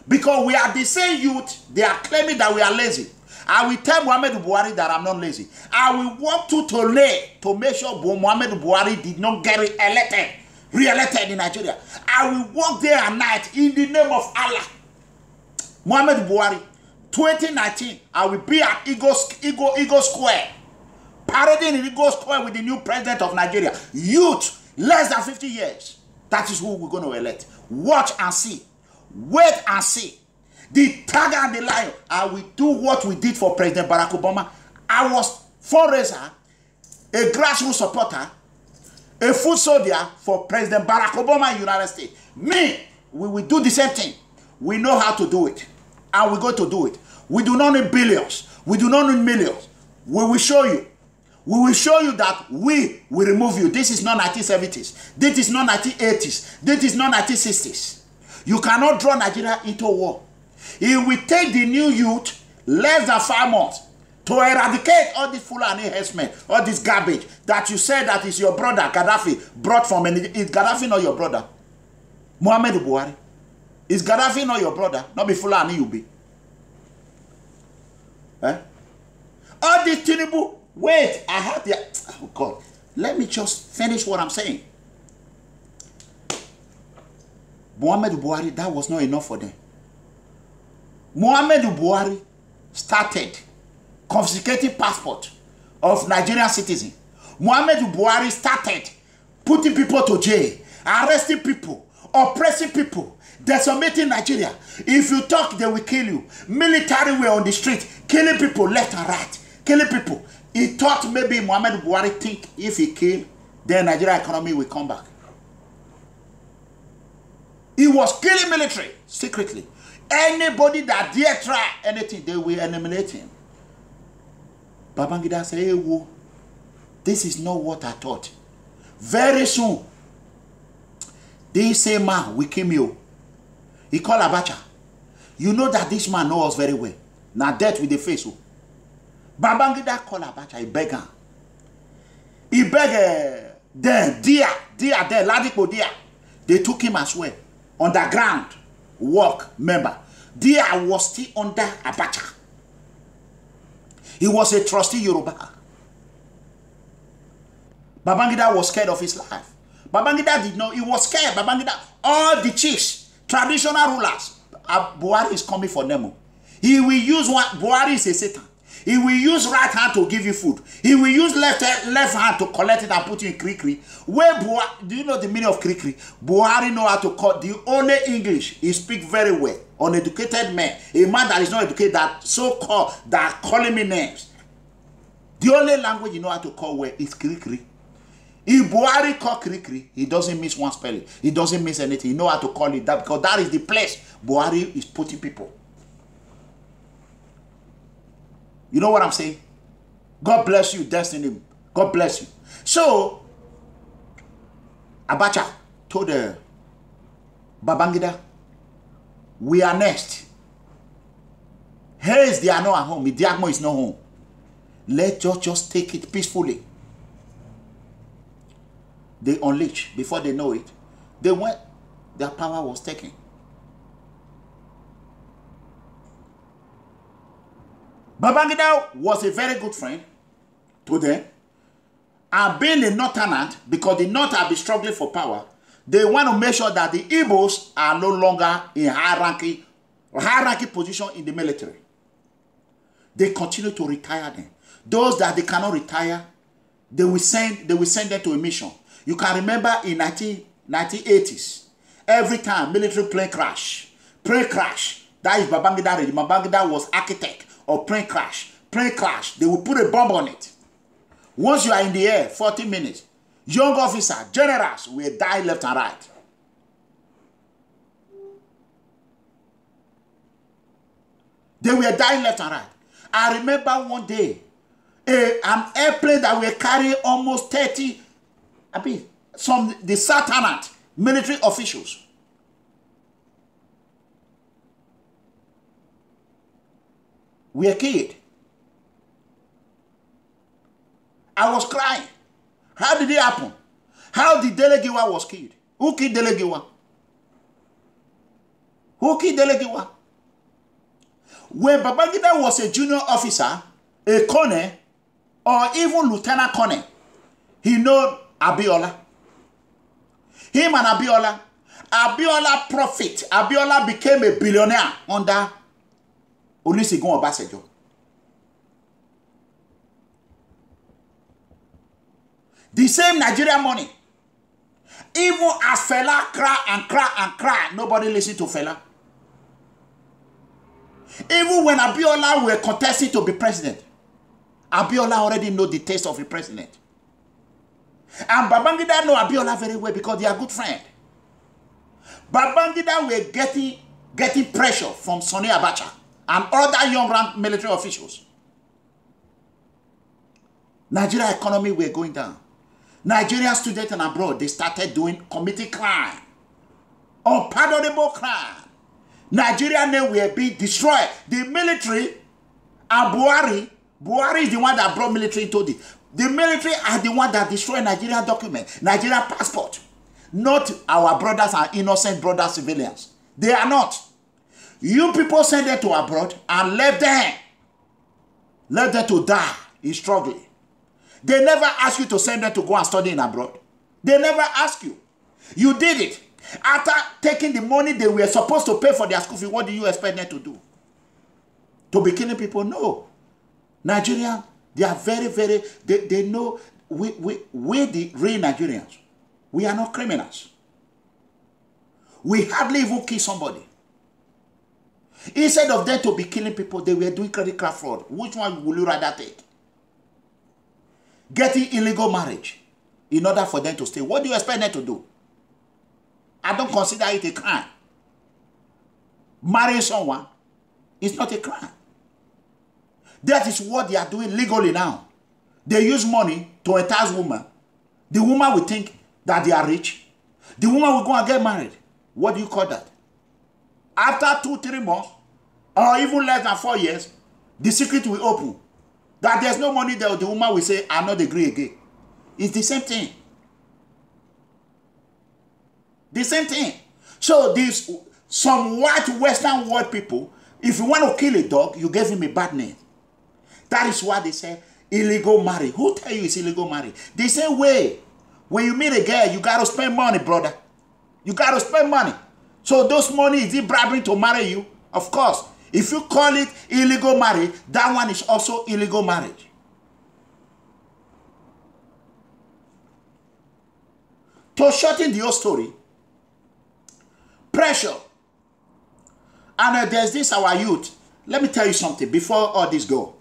Because we are the same youth, they are claiming that we are lazy. I will tell Muhammadu Buhari that I'm not lazy. I will want to lay to make sure Muhammadu Buhari did not get re-elected in Nigeria. I will work day and night in the name of Allah. Muhammadu Buhari, 2019, I will be at Eagle Square, parading in Eagle Square with the new president of Nigeria. Youth, less than 50 years. That is who we're going to elect. Watch and see. Wait and see. The tiger and the lion. I will do what we did for President Barack Obama. I was fundraiser, a grassroots supporter, a food soldier for President Barack Obama in the United States. Me, we will do the same thing. We know how to do it. And we're going to do it. We do not need billions. We do not need millions. We will show you. We will show you that we will remove you. This is not 1970s. This is not 1980s. This is not 1960s. You cannot draw Nigeria into war. It will take the new youth less than 5 months to eradicate all this Fulani herdsmen, all this garbage that you said that is your brother, Gaddafi, brought from. Is Gaddafi not your brother? Muhammadu Buhari. Is Gaddafi not your brother? Not be Fulani you be. Eh? All this Tinubu, wait, I have the... Oh God, let me just finish what I'm saying. Muhammadu Buhari, that was not enough for them. Muhammadu Buhari started confiscating passport of Nigerian citizens. Muhammadu Buhari started putting people to jail, arresting people, oppressing people, decimating Nigeria. If you talk, they will kill you. Military were on the street, killing people left and right, killing people. He thought maybe Muhammadu Buhari think if he kill, then Nigeria economy will come back. He was killing military secretly. Anybody that dare try anything, they will eliminate him. Babangida said, hey, whoa, this is not what I thought. Very soon, This same man will kill you. He called Abacha. You know that this man knows us very well. Now death with the face. Babangida called Abacha. He begged him. He begged them. Dia, Ladipo Dia. They took him as well. Underground work member. Dia was still under Abacha. He was a trustee Yoruba. Babangida was scared of his life. Babangida did not. He was scared. Babangida, all the chiefs, traditional rulers, Buhari is coming for them. He will use one. Buhari is a Satan. He will use right hand to give you food. He will use left hand to collect it and put you in krikri. Where Buhari, do you know the meaning of krikri? Buhari know how to call the only English. He speak very well. Uneducated man, a man that is not educated, that so-called, that calling me names. The only language you know how to call well is krikri. If Buhari call krikri, he doesn't miss one spelling. He doesn't miss anything. He know how to call it that because that is the place Buhari is putting people. You know what I'm saying? God bless you, destiny. God bless you. So, Abacha told Babangida, we are next. Hence, they are not at home. Idiagmo is not home. Let's just take it peacefully. They unleash. Before they know it, they went, their power was taken. Babangida was a very good friend to them. And being a Northernant, because the North have been struggling for power, they want to make sure that the Igbos are no longer in hierarchy position in the military. They continue to retire them. Those that they cannot retire, they will send them to a mission. You can remember in 1980s, every time military plane crash, that is Babangida. Babangida was architect of plane crash. They will put a bomb on it. Once you are in the air, 40 minutes, young officers, generals will die left and right. They were dying left and right. I remember one day, an airplane that were carrying almost 30, the Sultanate military officials. Were killed. I was crying. How did it happen? How did Delegiwa was killed? Who killed Delegiwa? When Babangida was a junior officer, a colonel, or even lieutenant colonel, he know Abiola. Him and Abiola profit. Abiola became a billionaire under Olusegun Obasanjo. The same Nigerian money. Even as Fela cry, nobody listened to Fela. Even when Abiola were contesting to be president, Abiola already know the taste of a president. And Babangida know Abiola very well because they are good friends. Babangida were getting pressure from Sani Abacha and other young rank military officials. Nigeria economy were going down. Nigerian students and abroad, they started committing crime. Unpardonable crime. Nigeria name will be destroyed. The military and Buhari is the one that brought military into this. The military are the one that destroyed Nigerian document, Nigerian passport. Not our brothers and innocent brothers civilians. They are not. You people send them to abroad and left them to die in struggling. They never ask you to send them to go and study in abroad. They never ask you. You did it. After taking the money they were supposed to pay for their school fee, what do you expect them to do? To be killing people? No. Nigerians, they are very, very, they know we the real Nigerians. We are not criminals. We hardly even kill somebody. Instead of them to be killing people, they were doing credit card fraud. Which one will you rather take? Getting illegal marriage in order for them to stay. What do you expect them to do? I don't consider it a crime. Marrying someone is not a crime. That is what they are doing legally now. They use money to entice women. The woman will think that they are rich. The woman will go and get married. What do you call that? After 2-3 months, or even less than 4 years, the secret will open. That there's no money there, the woman will say, I'm not agree again. It's the same thing. The same thing. So these some white Western world people, if you want to kill a dog, you give him a bad name. That is why they say illegal marriage. Who tell you it's illegal marriage? The same way, when you meet a girl, you got to spend money, brother. You got to spend money. So those money, is it bribing to marry you? Of course. If you call it illegal marriage, that one is also illegal marriage. To shorten the whole story, pressure. And there's this, our youth. Let me tell you something before all this go.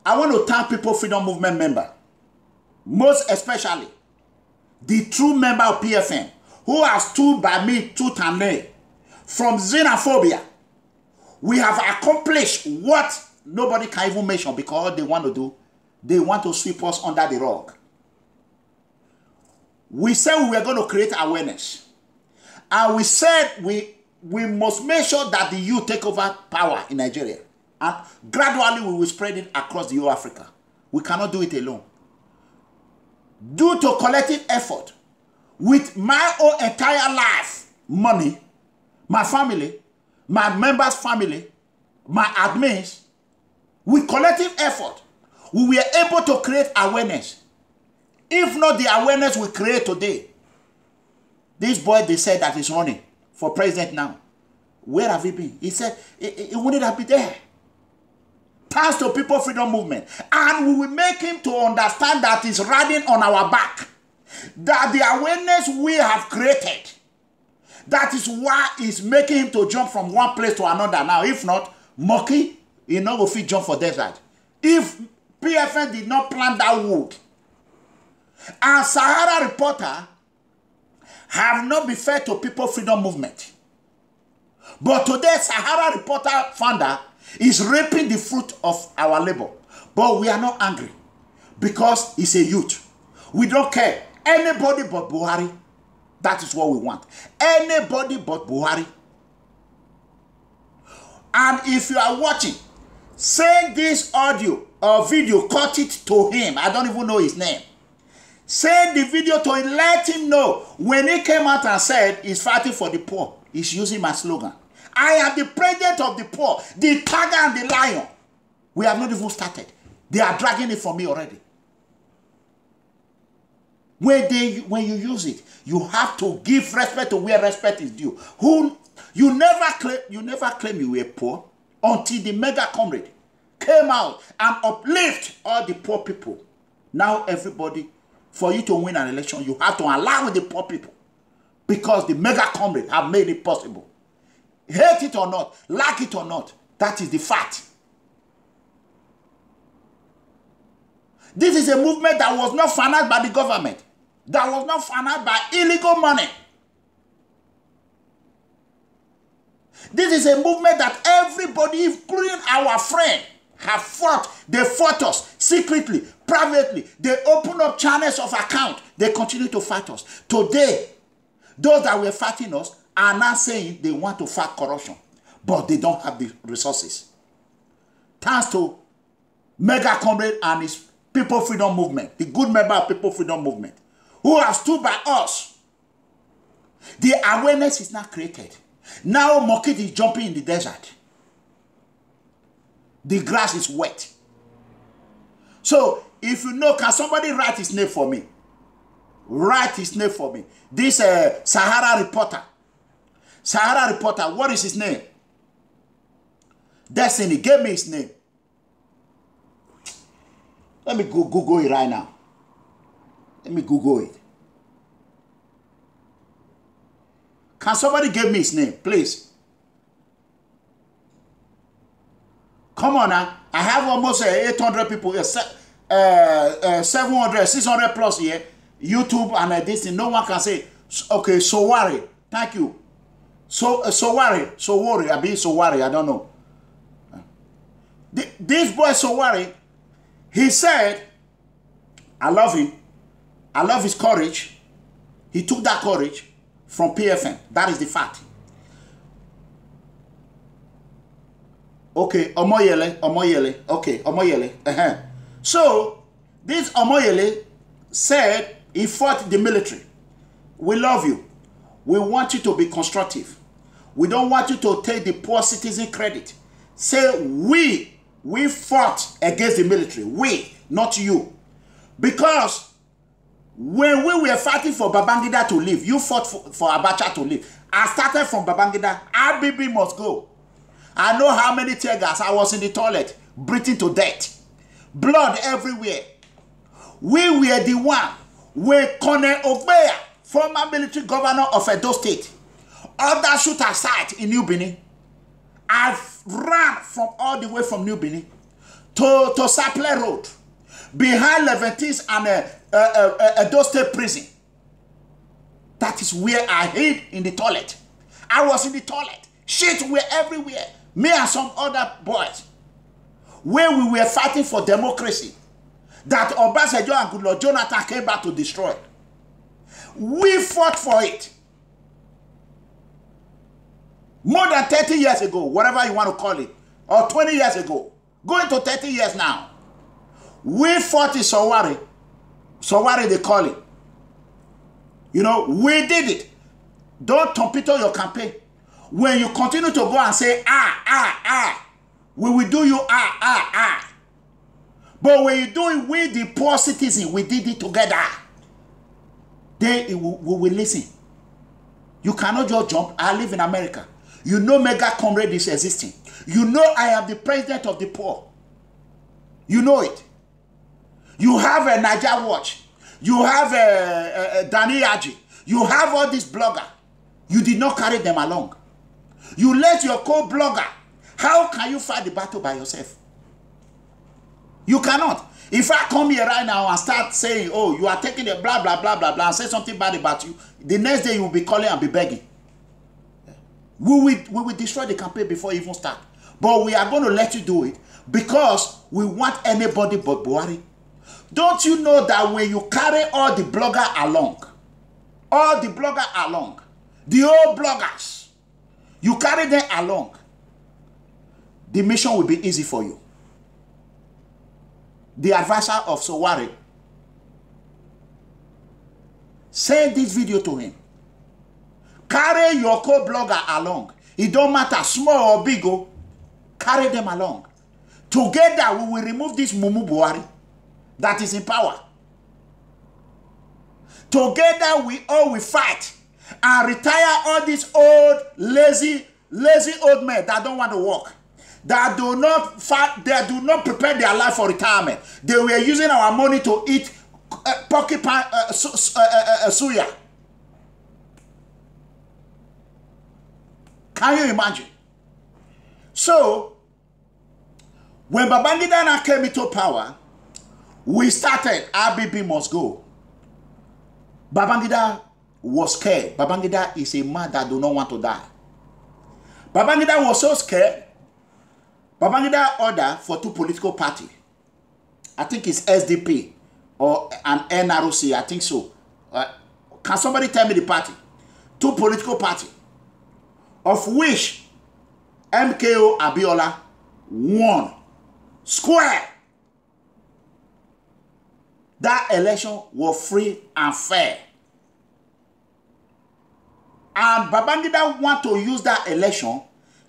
I want to thank People Freedom Movement member, most especially the true member of PFM, who has stood by me tooth and nail. From xenophobia, we have accomplished what nobody can even mention, because all they want to do, they want to sweep us under the rug. We said we were going to create awareness. And we said we must make sure that the youth take over power in Nigeria. And gradually we will spread it across the whole Africa. We cannot do it alone. Due to collective effort, with my own entire life, money, my family, my members' family, my admins, with collective effort, we were able to create awareness. If not the awareness we create today, this boy, they said that he's running for president now. Where have he been? He said he wouldn't have been there. Thanks to People Freedom Movement. And we will make him to understand that he's riding on our back. That the awareness we have created, that is why it's making him to jump from one place to another now. If not, Monkey, he not go fit jump for desert. If PFN did not plant that wood, and Sahara Reporter have not been fair to People Freedom Movement. But today, Sahara Reporter founder is reaping the fruit of our labor. But we are not angry, because he's a youth. We don't care. Anybody but Buhari. That is what we want. Anybody but Buhari. And if you are watching, send this audio or video, cut it to him. I don't even know his name. Send the video to him, let him know. When he came out and said he's fighting for the poor, he's using my slogan. I am the president of the poor, the tiger and the lion. We have not even started. They are dragging it for me already. When you use it, you have to give respect to where respect is due. You never claim you were poor until the mega comrade came out and uplift all the poor people. Now everybody, for you to win an election, you have to align with the poor people, because the mega comrade have made it possible. Hate it or not, like it or not, that is the fact. This is a movement that was not financed by the government, that was not financed by illegal money. This is a movement that everybody, including our friend, have fought. They fought us secretly, privately. They opened up channels of account. They continue to fight us. Today, those that were fighting us are now saying they want to fight corruption, but they don't have the resources. Thanks to Mega Comrade and his People Freedom Movement, the good member of People Freedom Movement, who have stood by us. The awareness is now created. Now Mokit is jumping in the desert. The grass is wet. So, if you know, can somebody write his name for me? Write his name for me. This Sahara Reporter. Sahara Reporter, what is his name? Destiny, give me his name. Let me Google it right now. Let me Google it. Can somebody give me his name, please? Come on now. I have almost 800 people here, 700, 600 plus here. YouTube and this thing. No one can say, okay, Sowari. Thank you. Sowari, I mean Sowari, I don't know. This boy Sowari, he said, I love him. I love his courage. He took that courage from PFM. That is the fact. Okay, Omoyele. Okay, Omoyele. So, this Omoyele said he fought the military. We love you. We want you to be constructive. We don't want you to take the poor citizen credit. Say, we fought against the military. We, not you. Because when we were fighting for Babangida to leave, you fought for Abacha to leave. I started from Babangida. RBB must go. I know how many tear gas I was in the toilet, breathing to death. Blood everywhere. We were the one where Colonel Obeya, former military governor of Edo State, other shooter site in New Benin. I ran from all the way from New Benin to Saple Road, behind Leventis and Edo State prison. That is where I hid in the toilet. I was in the toilet. Shit were everywhere. Me and some other boys. Where we were fighting for democracy. That Obasejo and Goodluck Jonathan came back to destroy. We fought for it. More than 30 years ago, whatever you want to call it. Or 20 years ago. Going to 30 years now. We fought in Sowari. Sowari they call it. You know, we did it. Don't torpedo your campaign. When you continue to go and say, we will do you, But when you do it with the poor citizen, we did it together. We will listen. You cannot just jump. I live in America. You know mega comrade is existing. You know I am the president of the poor. You know it. You have a Niger Watch. You have a Danny Aji. You have all these bloggers. You did not carry them along. You let your co-blogger. How can you fight the battle by yourself? You cannot. If I come here right now and start saying, oh, you are taking a blah, blah, blah, blah, blah, and say something bad about you, the next day you will be calling and be begging. We will destroy the campaign before you even start. But we are going to let you do it because we want anybody but Buhari. Don't you know that when you carry all the bloggers along, the old bloggers, you carry them along, the mission will be easy for you. The advisor of Sowari, send this video to him. Carry your co-blogger along. It don't matter, small or big, carry them along. Together, we will remove this Mumu Buhari that is in power. Together, we all will fight and retire all these old, lazy old men that don't want to work. That do not fight, they do not prepare their life for retirement. They were using our money to eat porcupine suya. Can you imagine? So, when Babangida came into power, we started RBB must go. Babangida was scared. Babangida is a man that do not want to die. Babangida was so scared. Babangida ordered for 2 political parties. I think it's SDP or an NROC, I think so. Can somebody tell me the party? 2 political parties, of which MKO Abiola won square. That election was free and fair. And Babangida want to use that election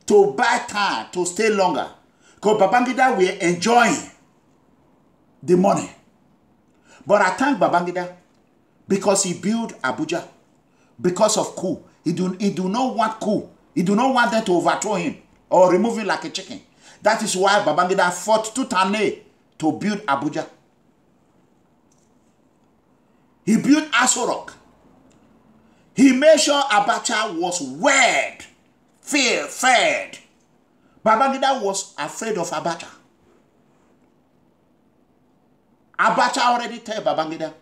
to buy time, to stay longer. Because Babangida will enjoy the money. But I thank Babangida because he built Abuja. Because of coup. He do not want coup. He do not want them to overthrow him or remove him like a chicken. That is why Babangida fought tooth and nail to build Abuja. He built Aso Rock. He made sure Abacha was wed, fed. Babangida was afraid of Abacha. Abacha already told Babangida,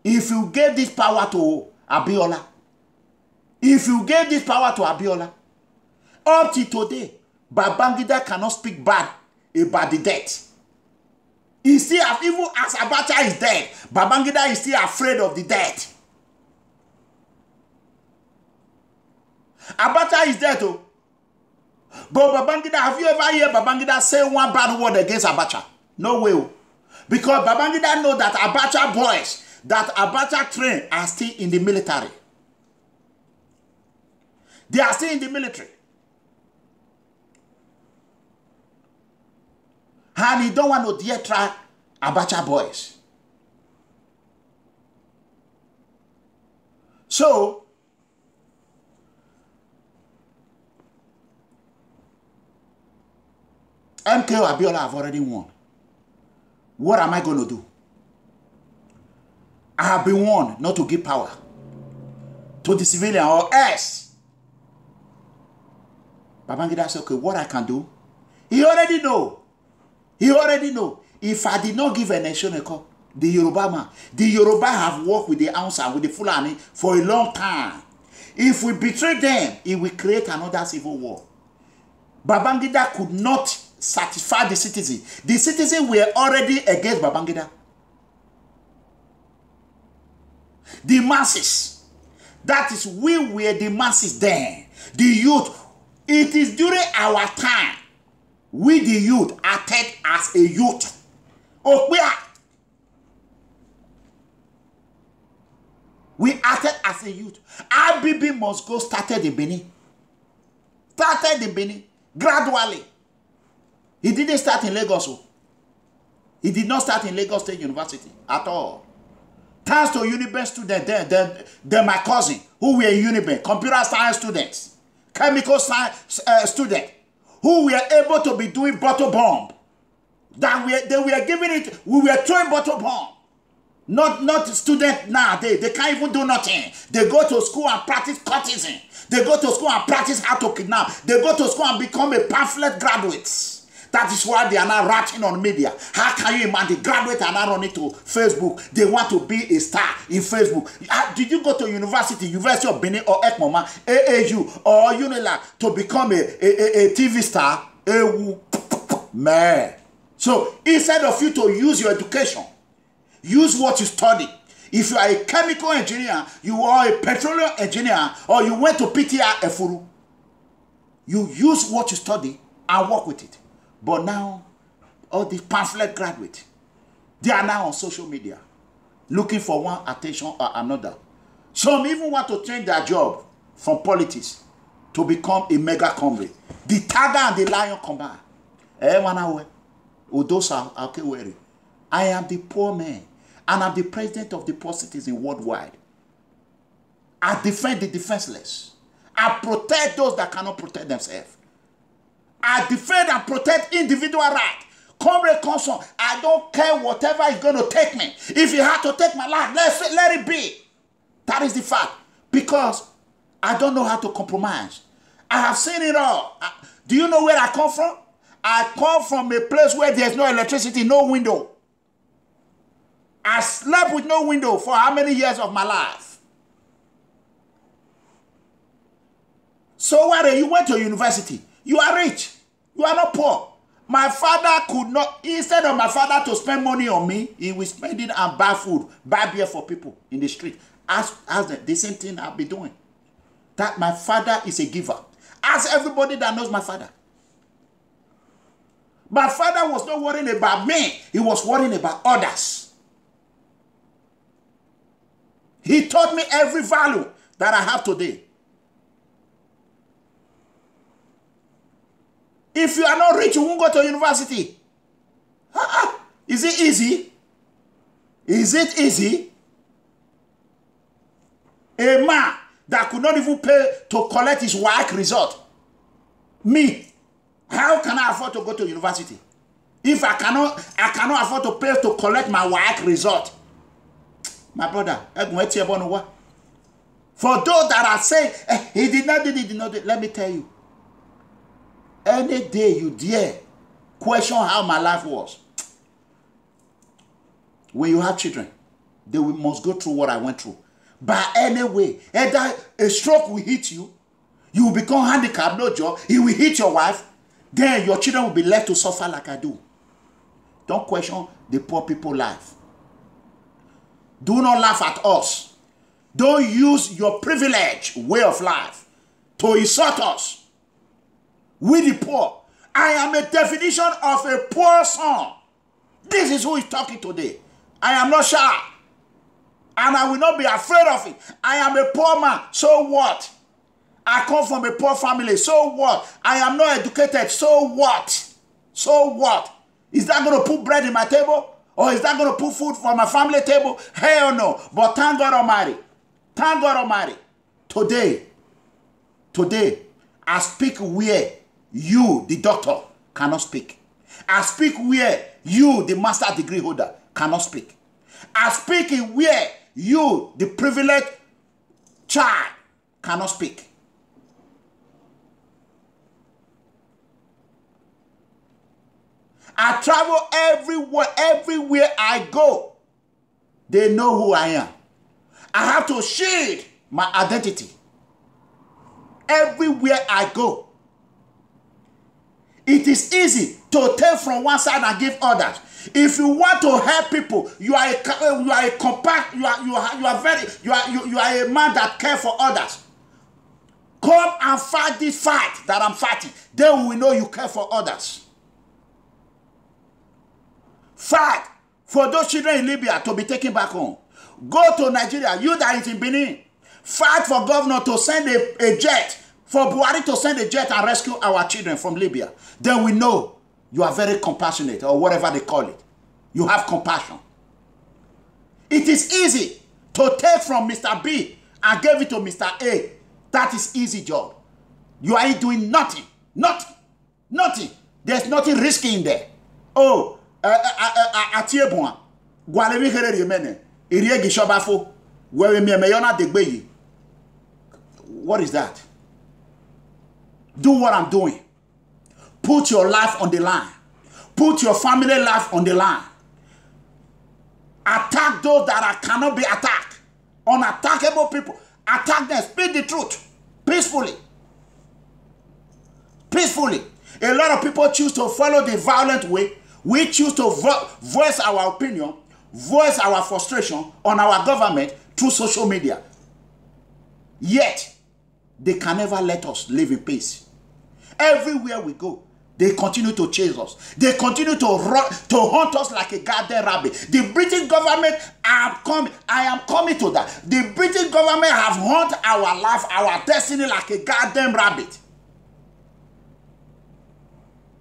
if you gave this power to Abiola, up to today, Babangida cannot speak bad about the death. He still, even as Abacha is dead, Babangida is still afraid of the death. Abacha is there too. But Babangida, have you ever heard Babangida say one bad word against Abacha? No way. Because Babangida know that Abacha boys, that Abacha train are still in the military. They are still in the military. And he don't want to dare try Abacha boys. So, MKO Abiola have already won. What am I going to do? I have been warned not to give power to the civilian or else. Babangida said, okay, what I can do? He already know. He already know. If I did not give a nation a call, the Yoruba have worked with the Hausa, with the Fulani for a long time. If we betray them, it will create another civil war. Babangida could not satisfy the citizen. The citizens were already against Babangida. The masses. That is, we were the masses then. The youth. It is during our time we the youth acted as a youth. Oh, we acted as a youth. IBB must go started in Benin. Started in Benin. Gradually. He didn't start in Lagos. He did not start in Lagos State University at all. Thanks to Uniben students, they're my cousin, who were Uniben, computer science students, chemical science students, who were able to be doing bottle bomb. They were giving it, we were throwing bottle bomb. Not students now, they can't even do nothing. They go to school and practice courtesan. They go to school and practice how to kidnap. They go to school and become a pamphlet graduates. That is why they are now writing on media. How can you imagine? The graduates are now running to Facebook. They want to be a star in Facebook. Did you go to University of Benin or Ekmoma, AAU or UNILAG to become a TV star? Man. So instead of you to use your education, use what you study. If you are a chemical engineer, you are a petroleum engineer, or you went to PTR Efuru, you use what you study and work with it. But now, all these pamphlet graduates, they are now on social media, looking for one attention or another. Some even want to change their job from politics to become a mega comrade. The tiger and the lion combine. I am the poor man, and I'm the president of the poor citizen worldwide. I defend the defenseless. I protect those that cannot protect themselves. I defend and protect individual rights. Comrade Conson, I don't care whatever is going to take me. If you have to take my life, let it be. That is the fact. Because I don't know how to compromise. I have seen it all. Do you know where I come from? I come from a place where there's no electricity, no window. I slept with no window for how many years of my life? So what? You went to university. You are rich. You are not poor. My father could not, instead of my father to spend money on me, he will spend it and buy food, buy beer for people in the street. Ask the same thing I'll be doing. That my father is a giver. Ask everybody that knows my father. My father was not worrying about me. He was worrying about others. He taught me every value that I have today. If you are not rich, you won't go to university. Is it easy? Is it easy? A man that could not even pay to collect his work result. Me, how can I afford to go to university? If I cannot afford to pay to collect my work result. My brother, for those that are saying, he did not do it, let me tell you. Any day you dare question how my life was, when you have children, they must go through what I went through. But anyway, either a stroke will hit you, you will become handicapped, no job, he will hit your wife, then your children will be left to suffer like I do. Don't question the poor people's life. Do not laugh at us. Don't use your privilege way of life to insult us. We the poor. I am a definition of a poor son. This is who is talking today. I am not shy. And I will not be afraid of it. I am a poor man. So what? I come from a poor family. So what? I am not educated. So what? So what? Is that going to put bread in my table? Or is that going to put food for my family table? Hell no. But thank God Almighty. Thank God Almighty. Today, I speak where you, the doctor, cannot speak. I speak where you, the master degree holder, cannot speak. I speak in where you, the privileged child, cannot speak. I travel everywhere I go. They know who I am. I have to shield my identity. Everywhere I go. It is easy to take from one side and give others. If you want to help people, you are a man that cares for others. Come and fight this fight that I'm fighting. Then we know you care for others. Fight for those children in Libya to be taken back home. Go to Nigeria, you that is in Benin. Fight for governor to send a jet, for Buhari to send a jet and rescue our children from Libya. Then we know you are very compassionate, or whatever they call it. You have compassion. It is easy to take from Mr. B and give it to Mr. A. That is easy job. You are doing nothing. Nothing. There's nothing risky in there. Oh, Atiebwa. Gwalewi here yemene. Iriegi shobafo. Wewe meyona degbeyi. What is that? Do what I'm doing. Put your life on the line. Put your family life on the line. Attack those that cannot be attacked. Unattackable people. Attack them. Speak the truth. Peacefully. Peacefully. A lot of people choose to follow the violent way. We choose to voice our opinion, voice our frustration on our government through social media. Yet, they can never let us live in peace. Everywhere we go, they continue to chase us. They continue to hunt us like a goddamn rabbit. The British government, I am coming to that. The British government have hunted our life, our destiny like a goddamn rabbit.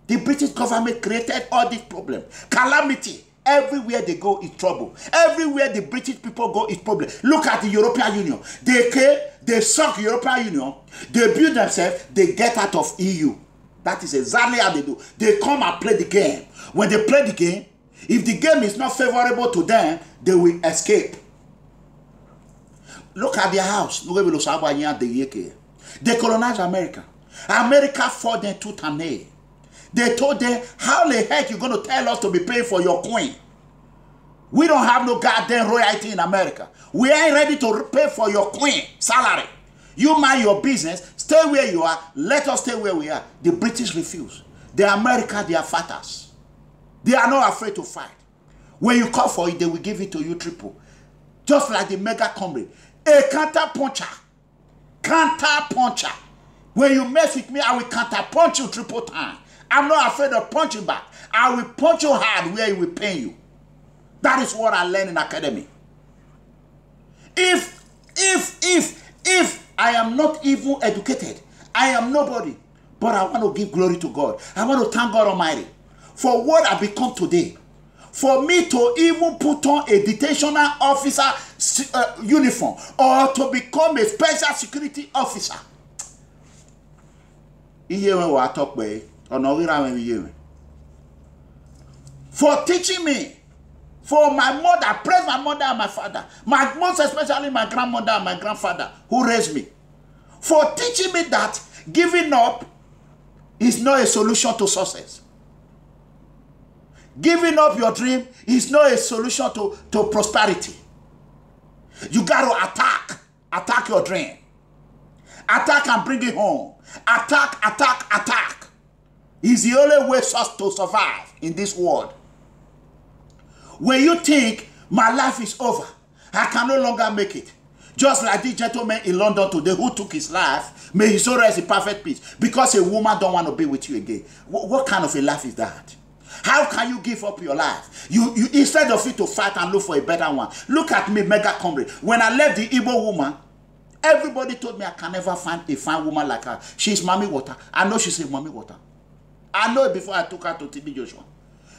The British government created all these problems. Calamity. Everywhere they go is trouble. Everywhere the British people go is problem. Look at the European Union. They suck European Union. They build themselves. They get out of EU. That is exactly how they do. They come and play the game. When they play the game, if the game is not favorable to them, they will escape. Look at their house. They colonized America. America fought them tooth and nail. They told them, how the heck you going to tell us to be paying for your queen? We don't have no goddamn royalty in America. We ain't ready to pay for your queen salary. You mind your business, stay where you are, let us stay where we are. The British refuse. The America, they are fighters. They are not afraid to fight. When you call for it, they will give it to you triple. Just like the mega comrade. A counter puncher. Counter puncher. When you mess with me, I will counter punch you triple time. I'm not afraid of punching back. I will punch you hard where it will pain you. That is what I learned in academy. If I am not even educated, I am nobody, but I want to give glory to God. I want to thank God Almighty for what I become today. For me to even put on a detentional officer uniform or to become a special security officer. You hear what I talk about? For teaching me, for my mother, praise my mother and my father, most especially my grandmother and my grandfather who raised me, for teaching me that giving up is not a solution to success. Giving up your dream is not a solution to prosperity. You got to attack your dream. Attack and bring it home. Attack. Is the only way to survive in this world. When you think my life is over, I can no longer make it, Just like this gentleman in London today who took his life, may his soul rest in perfect peace, because a woman don't want to be with you again. What kind of a life is that? How can you give up your life? You instead of it to fight and look for a better one. Look at me, mega comrade. When I left the Igbo woman, everybody told me I can never find a fine woman like her. She's mommy water. I know she's a mommy water. I know it before I took her to TB Joshua.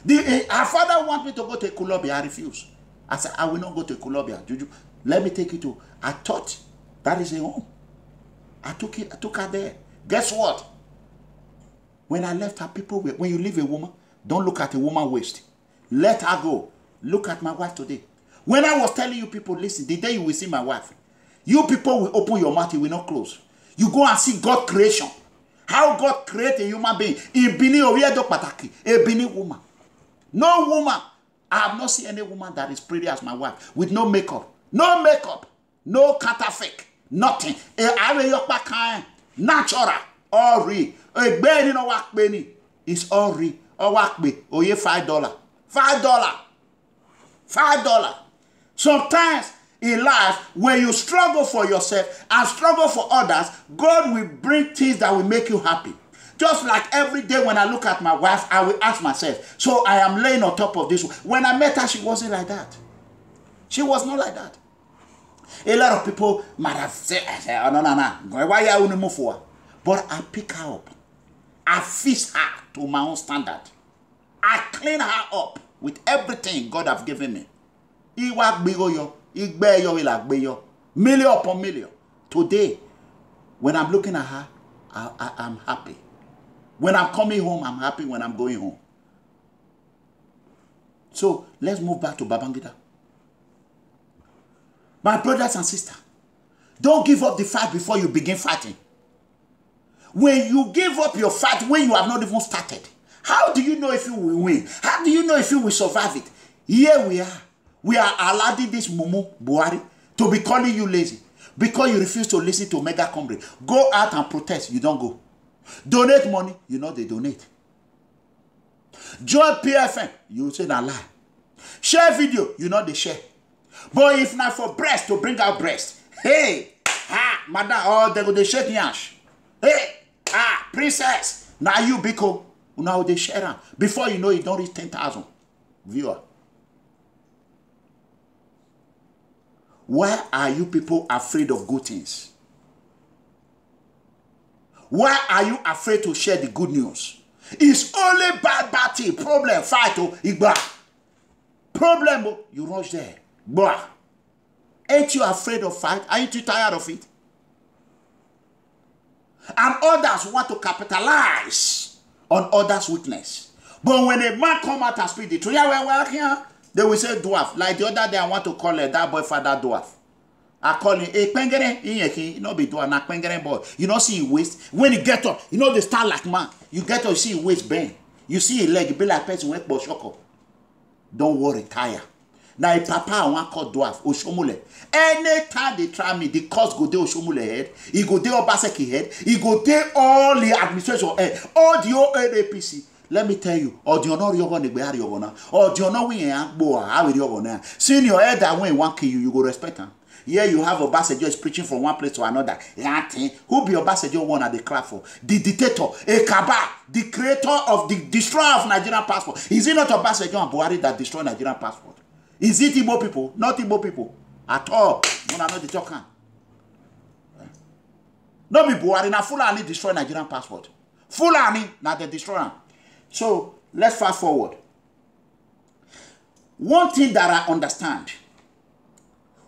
Her father wanted me to go to Kulobia. I refused. I said, I will not go to Kulobia. Juju, let me take you to. I thought that is a home. I took her there. Guess what? When I left her, people, when you leave a woman, don't look at a woman waist. Let her go. Look at my wife today. When I was telling you people, listen, the day you will see my wife, you people will open your mouth, you will not close. You go and see God creation. How God created a human being. A Bini woman. No woman. I have not seen any woman that is pretty as my wife. With no makeup. No makeup. No counterfeit. Nothing. Natural. All real. It's all real. $5. $5. Sometimes in life, when you struggle for yourself and struggle for others, God will bring things that will make you happy. Just like every day when I look at my wife, I will ask myself, so I am laying on top of this. When I met her, she wasn't like that. She was not like that. A lot of people might have said, oh, no, why are you move for? But I pick her up. I fix her to my own standard. I clean her up with everything God have given me. Million upon million. Today, when I'm looking at her, I'm happy. When I'm coming home, I'm happy when I'm going home. So, let's move back to Babangida. My brothers and sisters, don't give up the fight before you begin fighting. When you give up your fight when you have not even started, how do you know if you will win? How do you know if you will survive it? Here we are. We are allowing this Mumu, Buhari, to be calling you lazy because you refuse to listen to mega comrade. Go out and protest, you don't go. Donate money, you know they donate. Join PFM, you say na lie. Share video, you know they share. But if not for breast, to bring out breast, hey, madam, oh, they go they shake yash. Hey, princess, now you biko, now they share them. Before you know it, don't reach 10,000 viewer. Why are you people afraid of good things? Why are you afraid to share the good news? It's only bad thing, problem, fight, igba. Problem, you rush there. Blah. Ain't you afraid of fight? Aren't you tired of it? And others want to capitalize on others' weakness. But when a man come out and speak the truth, they will say dwarf. Like the other day, I want to call that boy father dwarf. I call him a pengere, you know, be dwarf, not pengere boy. You know, see his waist. When he get up, you know, they stand like man. You get up, you see his waist bend. You see his leg, be like person with boshoko. Don't worry, tire. Now, if Papa I want call dwarf, Oshomule. Anytime they try me, the cost go there Oshomule head, he go there Obaseki head, he go there all the administration head, all the APC. Let me tell you, or do you know you're going to be out of or do you know we ain't boa, how will you go now? Seeing your head that when one kill you, you go respect him. Here you have Obasanjo is preaching from one place to another. Who be Obasanjo one at the clap for? The dictator, a Kaba, the creator of the destroyer of Nigerian passport. Is it not Obasanjo and Buhari that destroy Nigerian passport? Is it Igbo people? Not Igbo people. At all. No, not the talking. No be Buhari, na Fulani destroy Nigerian passport. Fulani, na the destroyer. So, let's fast forward. One thing that I understand,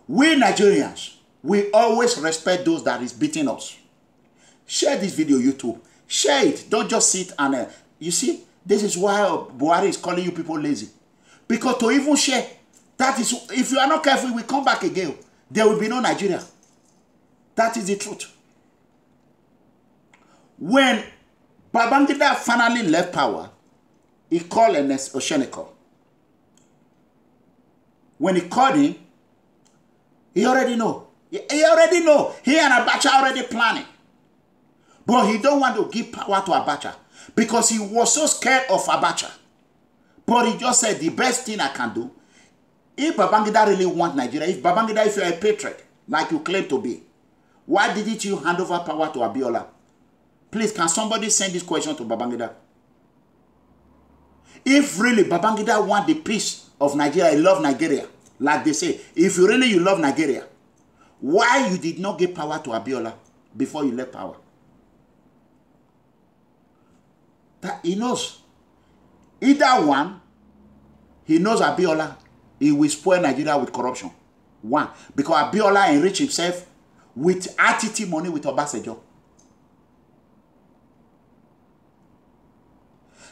we Nigerians, we always respect those that is beating us. Share this video, YouTube. Share it. Don't just sit and, you see, this is why Buhari is calling you people lazy. Because to even share, that is, if you are not careful, we come back again. There will be no Nigeria. That is the truth. When Babangida finally left power, he called Ernest Osheneko. When he called him, he already know. He already know. He and Abacha already planning. But he don't want to give power to Abacha because he was so scared of Abacha. But he just said the best thing I can do, if Babangida really want Nigeria, if Babangida, if you're a patriot, like you claim to be, why didn't you hand over power to Abiola? Please, can somebody send this question to Babangida? If really Babangida want the peace of Nigeria, he love Nigeria, like they say, if you really love Nigeria, why you did not give power to Abiola before you left power? That he knows. Either one, he knows Abiola, he will spoil Nigeria with corruption. One, because Abiola enriched himself with RTT money with Obasanjo.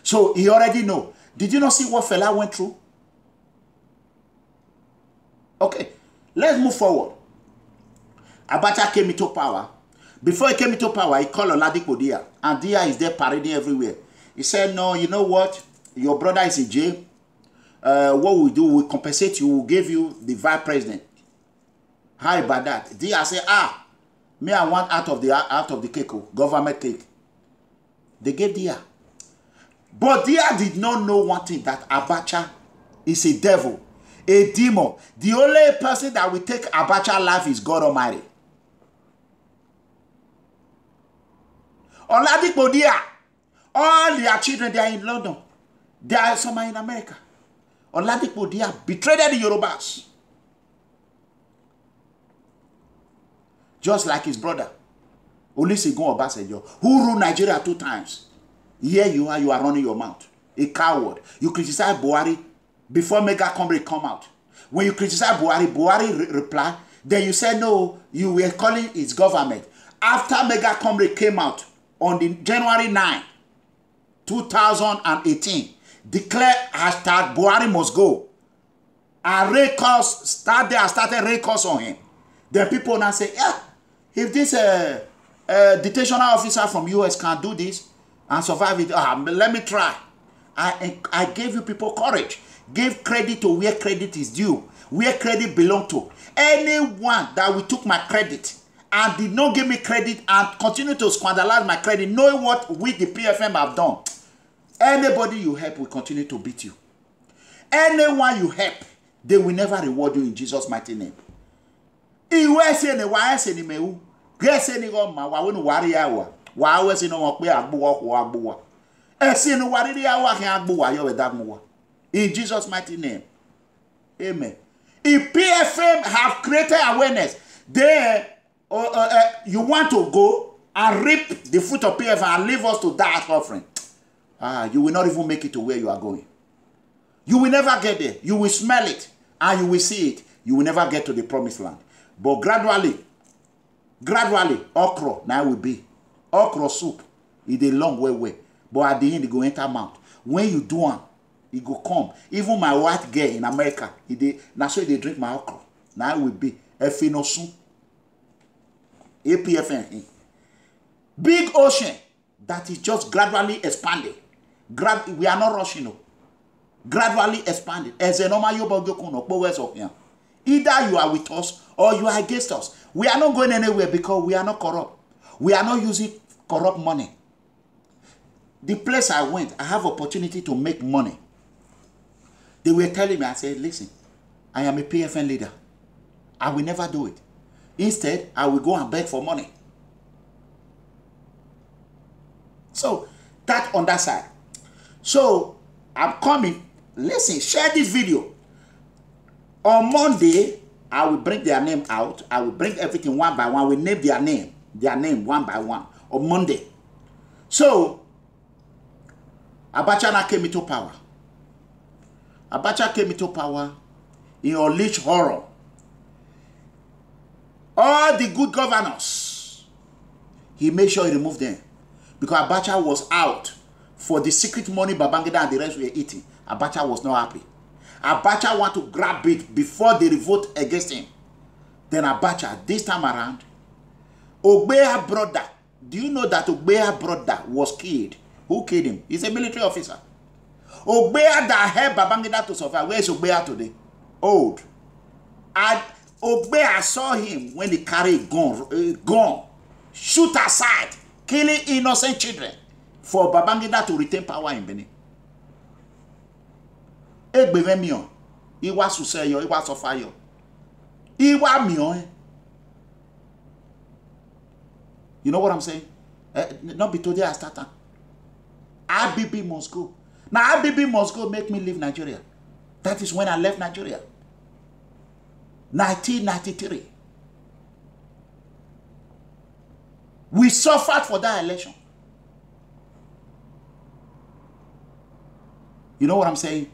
So he already know. Did you not see what fella went through? Okay, let's move forward. Abacha came into power. Before he came into power, he called Oladipo Dia. And Dia is there parading everywhere. He said, no, you know what? Your brother is in jail. What we do, we compensate you, we'll give you the vice president. How about that? Dia said, me I want out of the cake, government cake. They gave Dia. But Dia did not know one thing, that Abacha is a devil, a demon. The only person that will take Abacha life is God Almighty. Oladipo Dia, all their children, they are in London. There are some in America. Oladipo Dia betrayed the Yorubas. Just like his brother, Olusegun Obasanjo, who ruled Nigeria 2 times. Here you are running your mouth. A coward. You criticize Buhari before Mega Comrade come out. When you criticize Buhari reply, then you say no, you were calling his government. After Mega Comrade came out on the January 9, 2018, declare hashtag Buhari must go. And started recourse on him. Then people now say, yeah, if this detention officer from US can do this and survive it, let me try. I gave you people courage. Give credit to where credit is due, where credit belongs to. Anyone that will took my credit and did not give me credit and continue to squanderize my credit, knowing what we the PFM have done, anybody you help will continue to beat you. Anyone you help, they will never reward you in Jesus' mighty name. In Jesus' mighty name. Amen. If PFM have created awareness, then you want to go and reap the fruit of PFM and leave us to die as offering. You will not even make it to where you are going. You will never get there. You will smell it and you will see it. You will never get to the promised land. But gradually, okra now will be. Okra soup is a long way. But at the end, it go enter mouth. When you do one, it go come. Even my white girl in America, now so they drink my okra. Now it will be efinosun. APFN. Big ocean that is just gradually expanding. We are not rushing. No. Gradually expanding. As a normal either you are with us or you are against us. We are not going anywhere because we are not corrupt. We are not using corrupt money. The place I went, I have opportunity to make money. They were telling me, I said, listen, I am a PFN leader. I will never do it. Instead, I will go and beg for money. So, that on that side. So, I'm coming. Listen, share this video. On Monday, I will bring their name out. I will bring everything one by one. We name their name one by one on Monday. So, Abacha came into power. Abacha came into power in unleashed horror. All the good governors, he made sure he removed them. Because Abacha was out for the secret money Babangida and the rest were eating. Abacha was not happy. Abacha want to grab it before they revolt against him. Then Abacha, this time around, Ogbeya brother. Do you know that Ogbeya brother was killed? Who killed him? He's a military officer. Ogbeya that helped Babangida to survive. Where is Ogbeya today? Old. And Ogbeya saw him when he carried gun, shoot aside, killing innocent children for Babangida to retain power in Benin. Egbevemion, Iwa Suseyo, Iwa Sofayo, Iwa Mion, You know what I'm saying? Not be today I start. IBB must go. Now IBB must go make me leave Nigeria. That is when I left Nigeria. 1993. We suffered for that election. You know what I'm saying?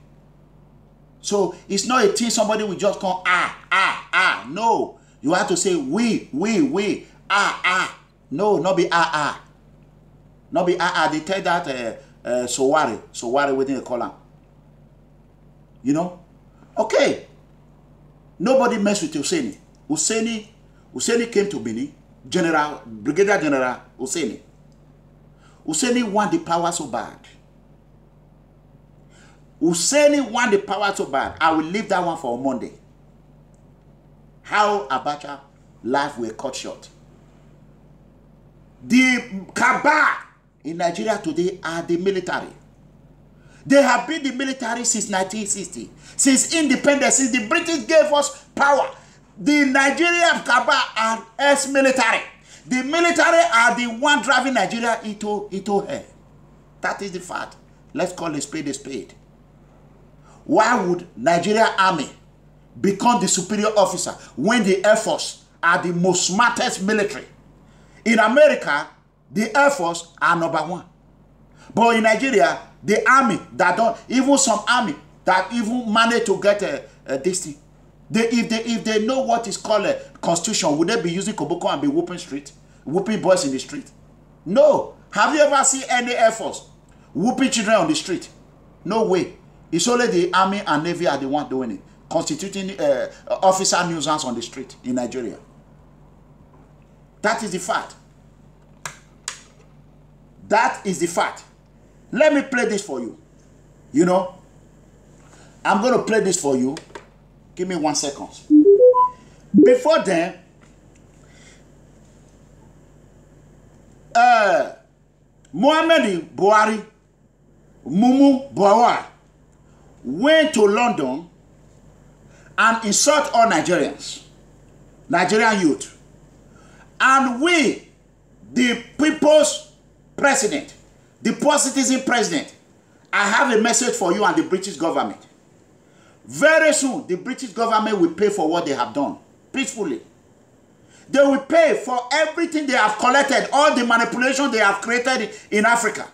So it's not a thing somebody will just come, No. You have to say we, No, not be Not be They tell that Sowari within the column. You know? Okay. Nobody mess with Husseini. Husseini came to Benin. Brigadier General Husseini. Husseini want the power so bad. Husseini want the power so bad. I will leave that one for Monday. How Abacha life were cut short. The Kaaba in Nigeria today are the military. They have been the military since 1960. Since independence, since the British gave us power. The Nigerian Kaaba are ex-military. The military are the one driving Nigeria into hell. That is the fact. Let's call a spade a spade. Why would Nigerian army become the superior officer when the Air Force are the most smartest military? In America, the Air Force are number one. But in Nigeria, the army that don't, even some army that even manage to get this thing. If they know what is called a constitution, would they be using Koboko and be whooping boys in the street? No. Have you ever seen any Air Force whooping children on the street? No way. It's only the army and navy are the one doing it, constituting officer nuisance on the street in Nigeria. That is the fact. That is the fact. Let me play this for you. You know, I'm going to play this for you. Give me 1 second. Before then, Muhammadu Buhari, Mumu Buhari, went to London and insult all Nigerians, Nigerian youth. And we, the people's president, the poor citizen president, I have a message for you and the British government. Very soon, the British government will pay for what they have done, peacefully. They will pay for everything they have collected, all the manipulation they have created in Africa.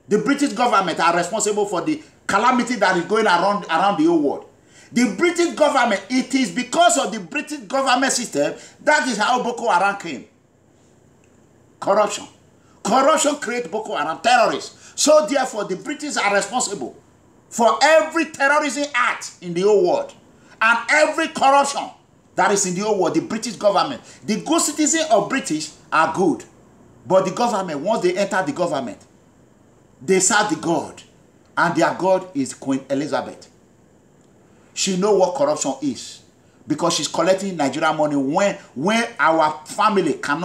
The British government are responsible for the calamity that is going around the whole world. The British government, it is because of the British government system, that is how Boko Haram came. Corruption. Corruption creates Boko Haram, terrorists. So therefore, the British are responsible for every terrorism act in the whole world. And every corruption that is in the whole world, the British government. The good citizens of British are good. But the government, once they enter the government, they serve the God. And their God is Queen Elizabeth. She knows what corruption is. Because she's collecting Nigerian money when our family can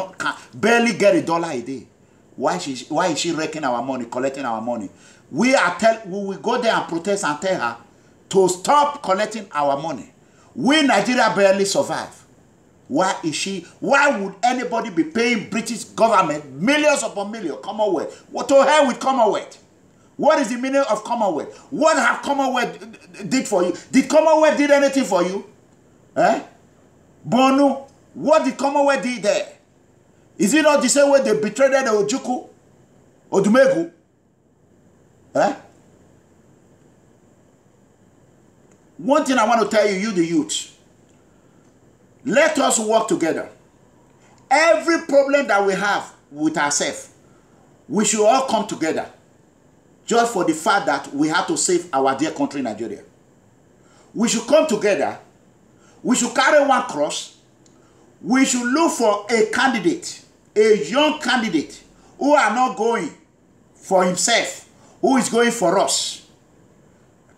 barely get $1 a day. Why is she wrecking our money, collecting our money? We will go there and protest and tell her to stop collecting our money. We Nigeria barely survive. Why would anybody be paying British government millions upon millions, Commonwealth? What to hell with Commonwealth? What is the meaning of Commonwealth? What have Commonwealth did for you? Did Commonwealth did anything for you? Bonu, what did Commonwealth did there? Is it not the same way they betrayed the Ojukwu? Odumegu? One thing I want to tell you, you the youth. Let us work together. Every problem that we have with ourselves, we should all come together. Just for the fact that we have to save our dear country, Nigeria. We should come together. We should carry one cross. We should look for a candidate, a young candidate, who are not going for himself, who is going for us.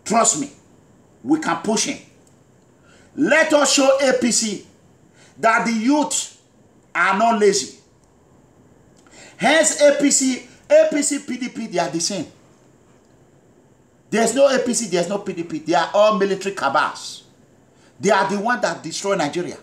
Trust me, we can push him. Let us show APC that the youth are not lazy. Hence APC, PDP, they are the same. There's no APC, there's no PDP. They are all military cabals. They are the ones that destroy Nigeria.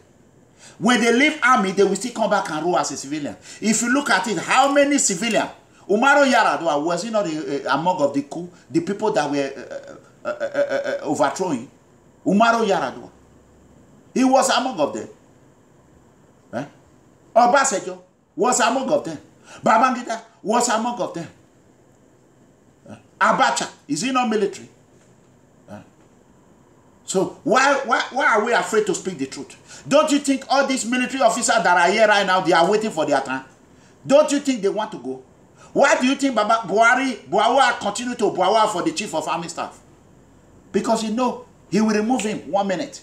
When they leave army, they will still come back and rule as a civilian. If you look at it, how many civilians? Umaru Yar'Adua, was he not among of the coup, the people that were overthrowing? Umaru Yar'Adua. He was among of them. Eh? Obaseki was among of them. Babangida was among of them. Abacha, is he not military? So why are we afraid to speak the truth? Don't you think all these military officers that are here right now, they are waiting for their time? Don't you think they want to go? Why do you think Buhari continue to Buhari for the chief of army staff? Because he know he will remove him 1 minute.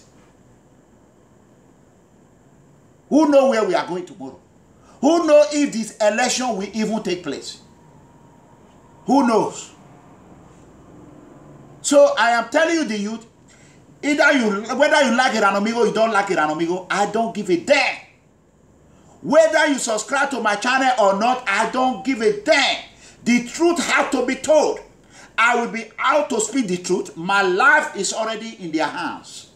Who knows where we are going tomorrow? Who knows if this election will even take place? Who knows? So I am telling you, the youth, whether you like Iranomigo or you don't like Iranomigo, I don't give a damn. Whether you subscribe to my channel or not, I don't give a damn. The truth has to be told. I will be out to speak the truth. My life is already in their hands.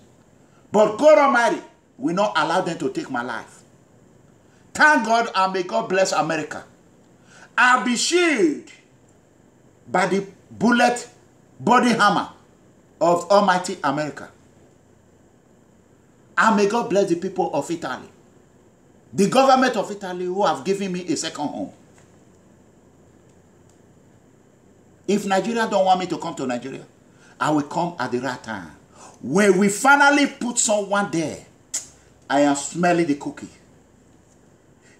But God Almighty will not allow them to take my life. Thank God, and may God bless America. I'll be shielded by the bullet body hammer of Almighty America. And may God bless the people of Italy. The government of Italy who have given me a second home. If Nigeria don't want me to come to Nigeria, I will come at the right time. When we finally put someone there, I am smelling the cookie.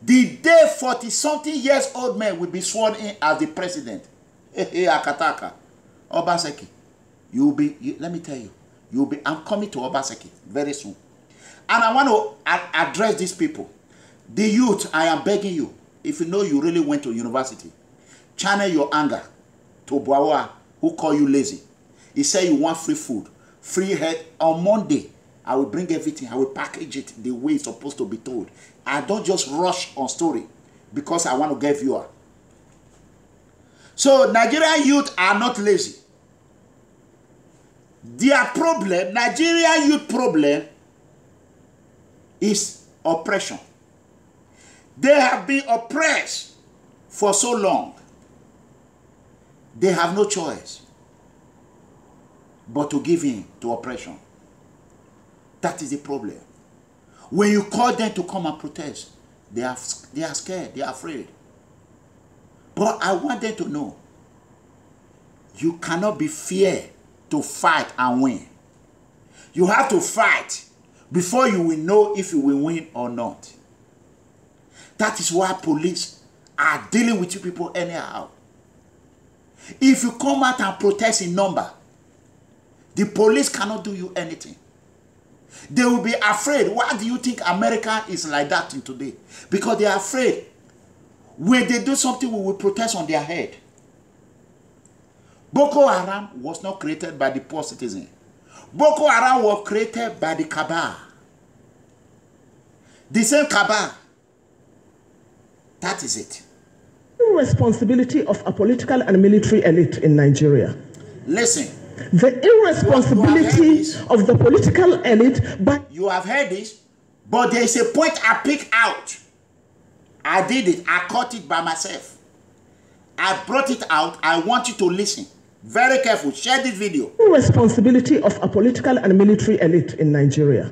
The day 40-something years old man will be sworn in as the president. Akataka. Obaseki. You will be, let me tell you, you will be, I'm coming to Obaseki very soon. And I want to address these people. The youth, I am begging you, if you know you really went to university, channel your anger to Buhari, who call you lazy. He said you want free food, free head. On Monday, I will bring everything. I will package it the way it's supposed to be told. I don't just rush on story because I want to get viewer. So Nigerian youth are not lazy. Their problem, Nigerian youth problem, is oppression. They have been oppressed for so long. They have no choice but to give in to oppression. That is the problem. When you call them to come and protest, they are scared, they are afraid. But I want them to know, you cannot be feared to fight and win. You have to fight before you will know if you will win or not. That is why police are dealing with you people anyhow. If you come out and protest in number, the police cannot do you anything. They will be afraid. Why do you think America is like that in today? Because they are afraid. When they do something, we will protest on their head. Boko Haram was not created by the poor citizen. Boko Haram was created by the cabal. The same cabal. That is it. Irresponsibility of a political and military elite in Nigeria. Listen. The irresponsibility of the political elite. But you have heard this, but there is a point I pick out. I did it. I caught it by myself. I brought it out. I want you to listen. Very careful. Share this video. Irresponsibility of a political and military elite in Nigeria.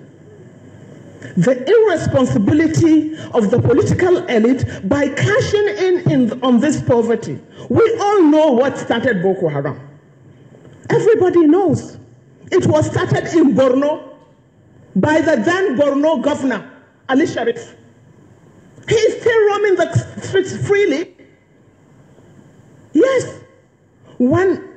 The irresponsibility of the political elite by cashing in on this poverty. We all know what started Boko Haram. Everybody knows. It was started in Borno by the then Borno governor, Ali Sharif. He is still roaming the streets freely. Yes. When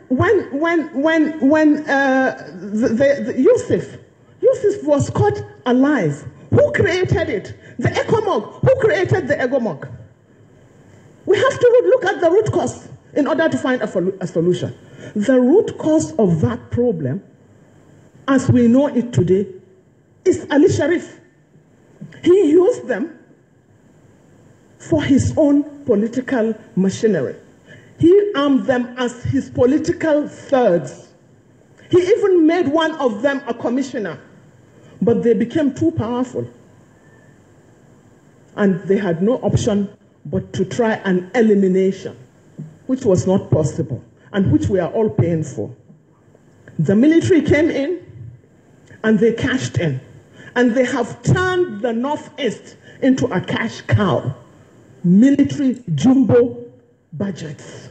Yusuf was caught alive, who created it? The ECOMOG. Who created the ECOMOG? We have to look at the root cause in order to find a solution. The root cause of that problem, as we know it today, is Ali Sharif. He used them for his own political machinery. He armed them as his political thirds. He even made one of them a commissioner. But they became too powerful. and they had no option but to try an elimination, which was not possible, and which we are all paying for. The military came in, and they cashed in, and they have turned the Northeast into a cash cow. Military jumbo budgets,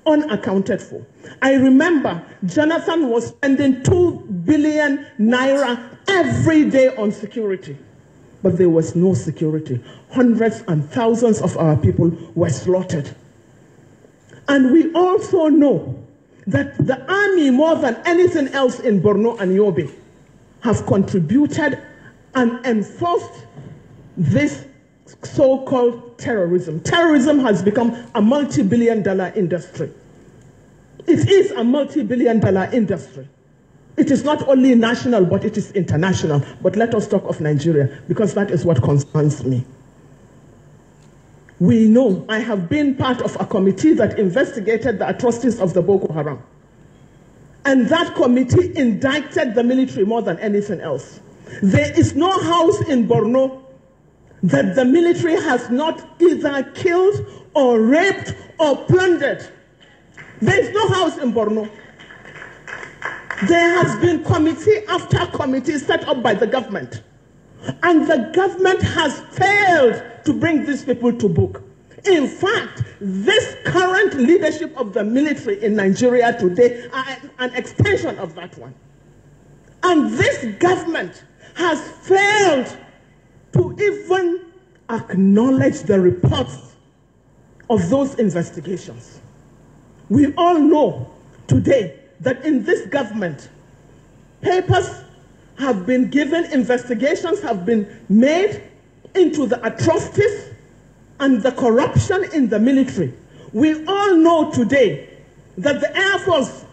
unaccounted for. I remember Jonathan was spending 2 billion naira every day on security, but there was no security. Hundreds and thousands of our people were slaughtered. And we also know that the army, more than anything else in Borno and Yobe, have contributed and enforced this so-called terrorism. Terrorism has become a multi-billion-dollar industry. It is a multi-billion-dollar industry. It is not only national, but it is international. But let us talk of Nigeria, because that is what concerns me. We know, I have been part of a committee that investigated the atrocities of the Boko Haram. And that committee indicted the military more than anything else. There is no house in Borno that the military has not either killed or raped or plundered. There is no house in Borno. There has been committee after committee set up by the government. And the government has failed to bring these people to book. In fact, this current leadership of the military in Nigeria today are an extension of that one. And this government has failed to even acknowledge the reports of those investigations. We all know today that in this government, papers have been given, investigations have been made into the atrocities and the corruption in the military. We all know today that the Air Force,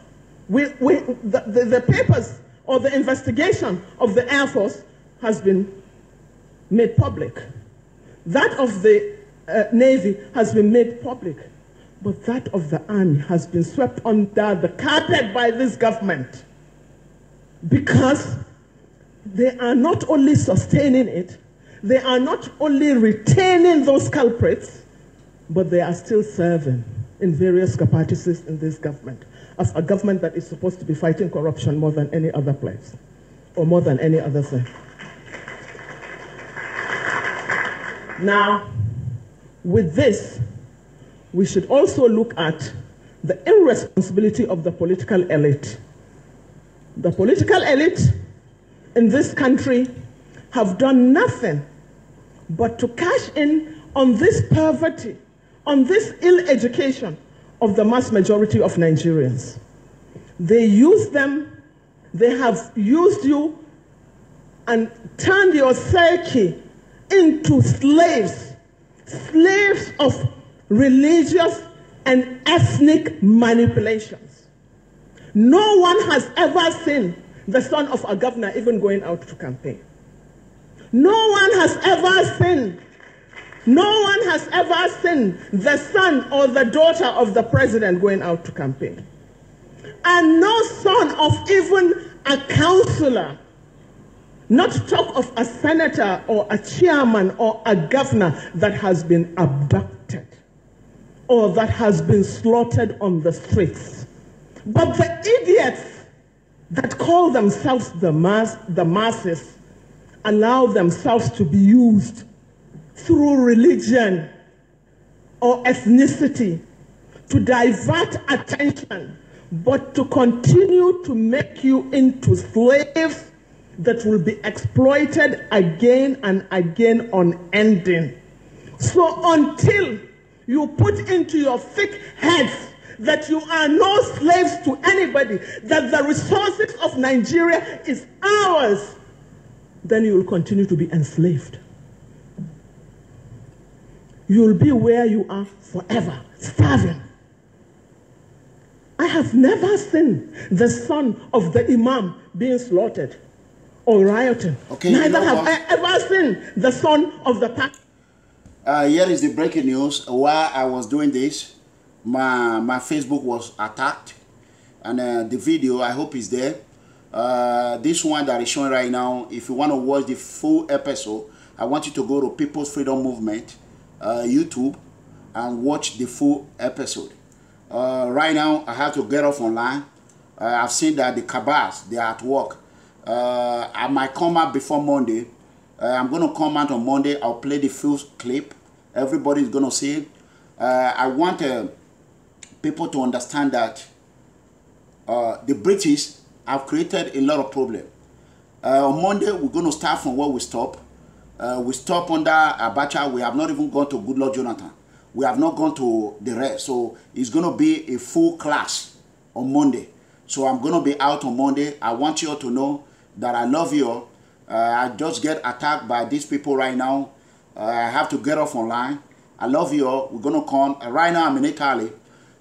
the papers or the investigation of the Air Force has been made public. That of the Navy has been made public. But that of the Army has been swept under the carpet by this government, because they are not only sustaining it, they are not only retaining those culprits, but they are still serving in various capacities in this government, as a government that is supposed to be fighting corruption more than any other place, or more than any other thing. Now, with this, we should also look at the irresponsibility of the political elite. The political elite in this country have done nothing but to cash in on this poverty, on this ill education of the mass majority of Nigerians. They use them, they have used you and turned your psyche into slaves, slaves of religious and ethnic manipulations. No one has ever seen the son of a governor even going out to campaign. No one has ever seen the son or the daughter of the president going out to campaign. And no son of even a councillor, not to talk of a senator or a chairman or a governor, that has been abducted or that has been slaughtered on the streets. But the idiots that call themselves the masses allow themselves to be used through religion or ethnicity to divert attention, but to continue to make you into slaves that will be exploited again and again unending. So until you put into your thick heads that you are no slaves to anybody, that the resources of Nigeria is ours, then you will continue to be enslaved. You will be where you are forever, starving. I have never seen the son of the imam being slaughtered or rioting. Okay, neither have I ever seen the son of the pastor. Here is the breaking news. While I was doing this, my Facebook was attacked, and the video, I hope, is there. This one that is showing right now, if you want to watch the full episode, I want you to go to People's Freedom Movement YouTube and watch the full episode. Right now, I have to get off online. I've seen that the cabals, they are at work. I might come out before Monday. I'm going to come out on Monday. I'll play the full clip. Everybody's going to see it. I want people to understand that the British have created a lot of problems. On Monday, we're going to start from where we stop. We stop under Abacha. We have not even gone to Goodluck Jonathan. We have not gone to the rest. So it's going to be a full class on Monday. So I'm going to be out on Monday. I want you all to know that I love you all. I just get attacked by these people right now. I have to get off online. I love you all. We're going to come. Right now I'm in Italy.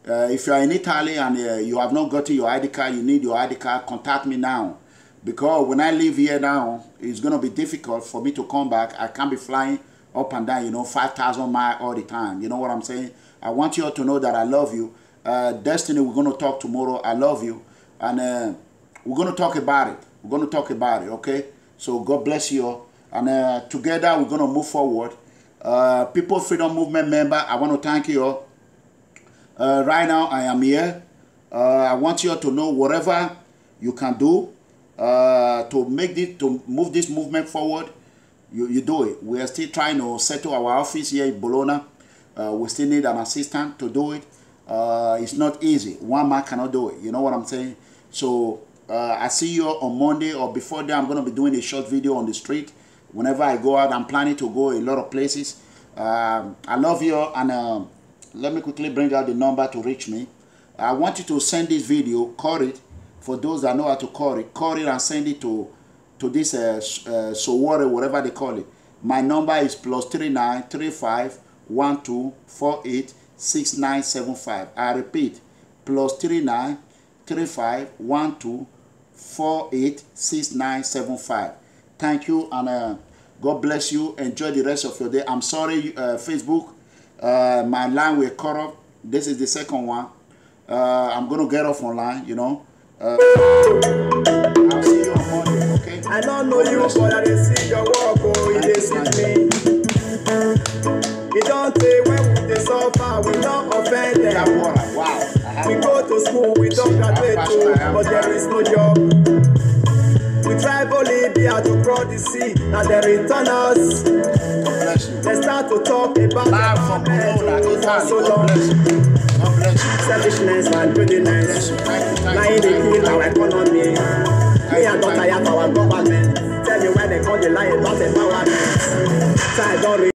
If you are in Italy and you have not gotten your ID card, you need your ID card, contact me now. Because when I leave here now, it's going to be difficult for me to come back. I can't be flying up and down, you know, 5,000 miles all the time. You know what I'm saying? I want you all to know that I love you. Destiny, we're going to talk tomorrow. I love you. And we're going to talk about it. We're going to talk about it, okay? So God bless you all. And together, we're going to move forward. People's Freedom Movement member, I want to thank you all. Right now, I am here. I want you all to know whatever you can do to move this movement forward, you do it. We are still trying to settle our office here in Bologna. We still need an assistant to do it. It's not easy. One man cannot do it. You know what I'm saying? So I see you on Monday, or before that, I'm going to be doing a short video on the street. Whenever I go out, I'm planning to go a lot of places. I love you all, and let me quickly bring out the number to reach me. I want you to send this video, call it. For those that know how to call it and send it to this Sowore, whatever they call it. My number is +39 35 12 48 6975. I repeat, +39 35 12 48 6975. Thank you, and God bless you. Enjoy the rest of your day. I'm sorry, Facebook, my line will cut off. This is the second one. I'm going to get off online, you know. I'll see you on Monday, okay? I don't know you, but I didn't see your work, oh, it is with me. It don't say when we suffer, we don't offend them. Wow. We go to school, we don't graduate too, but there is no job. We try Bolivia to cross the sea, and they return us. They start to talk about the so long. Selfishness and greediness. Now in the kill our economy. We are not tired of our government. Tell you why they call the lie about empowerment. So I don't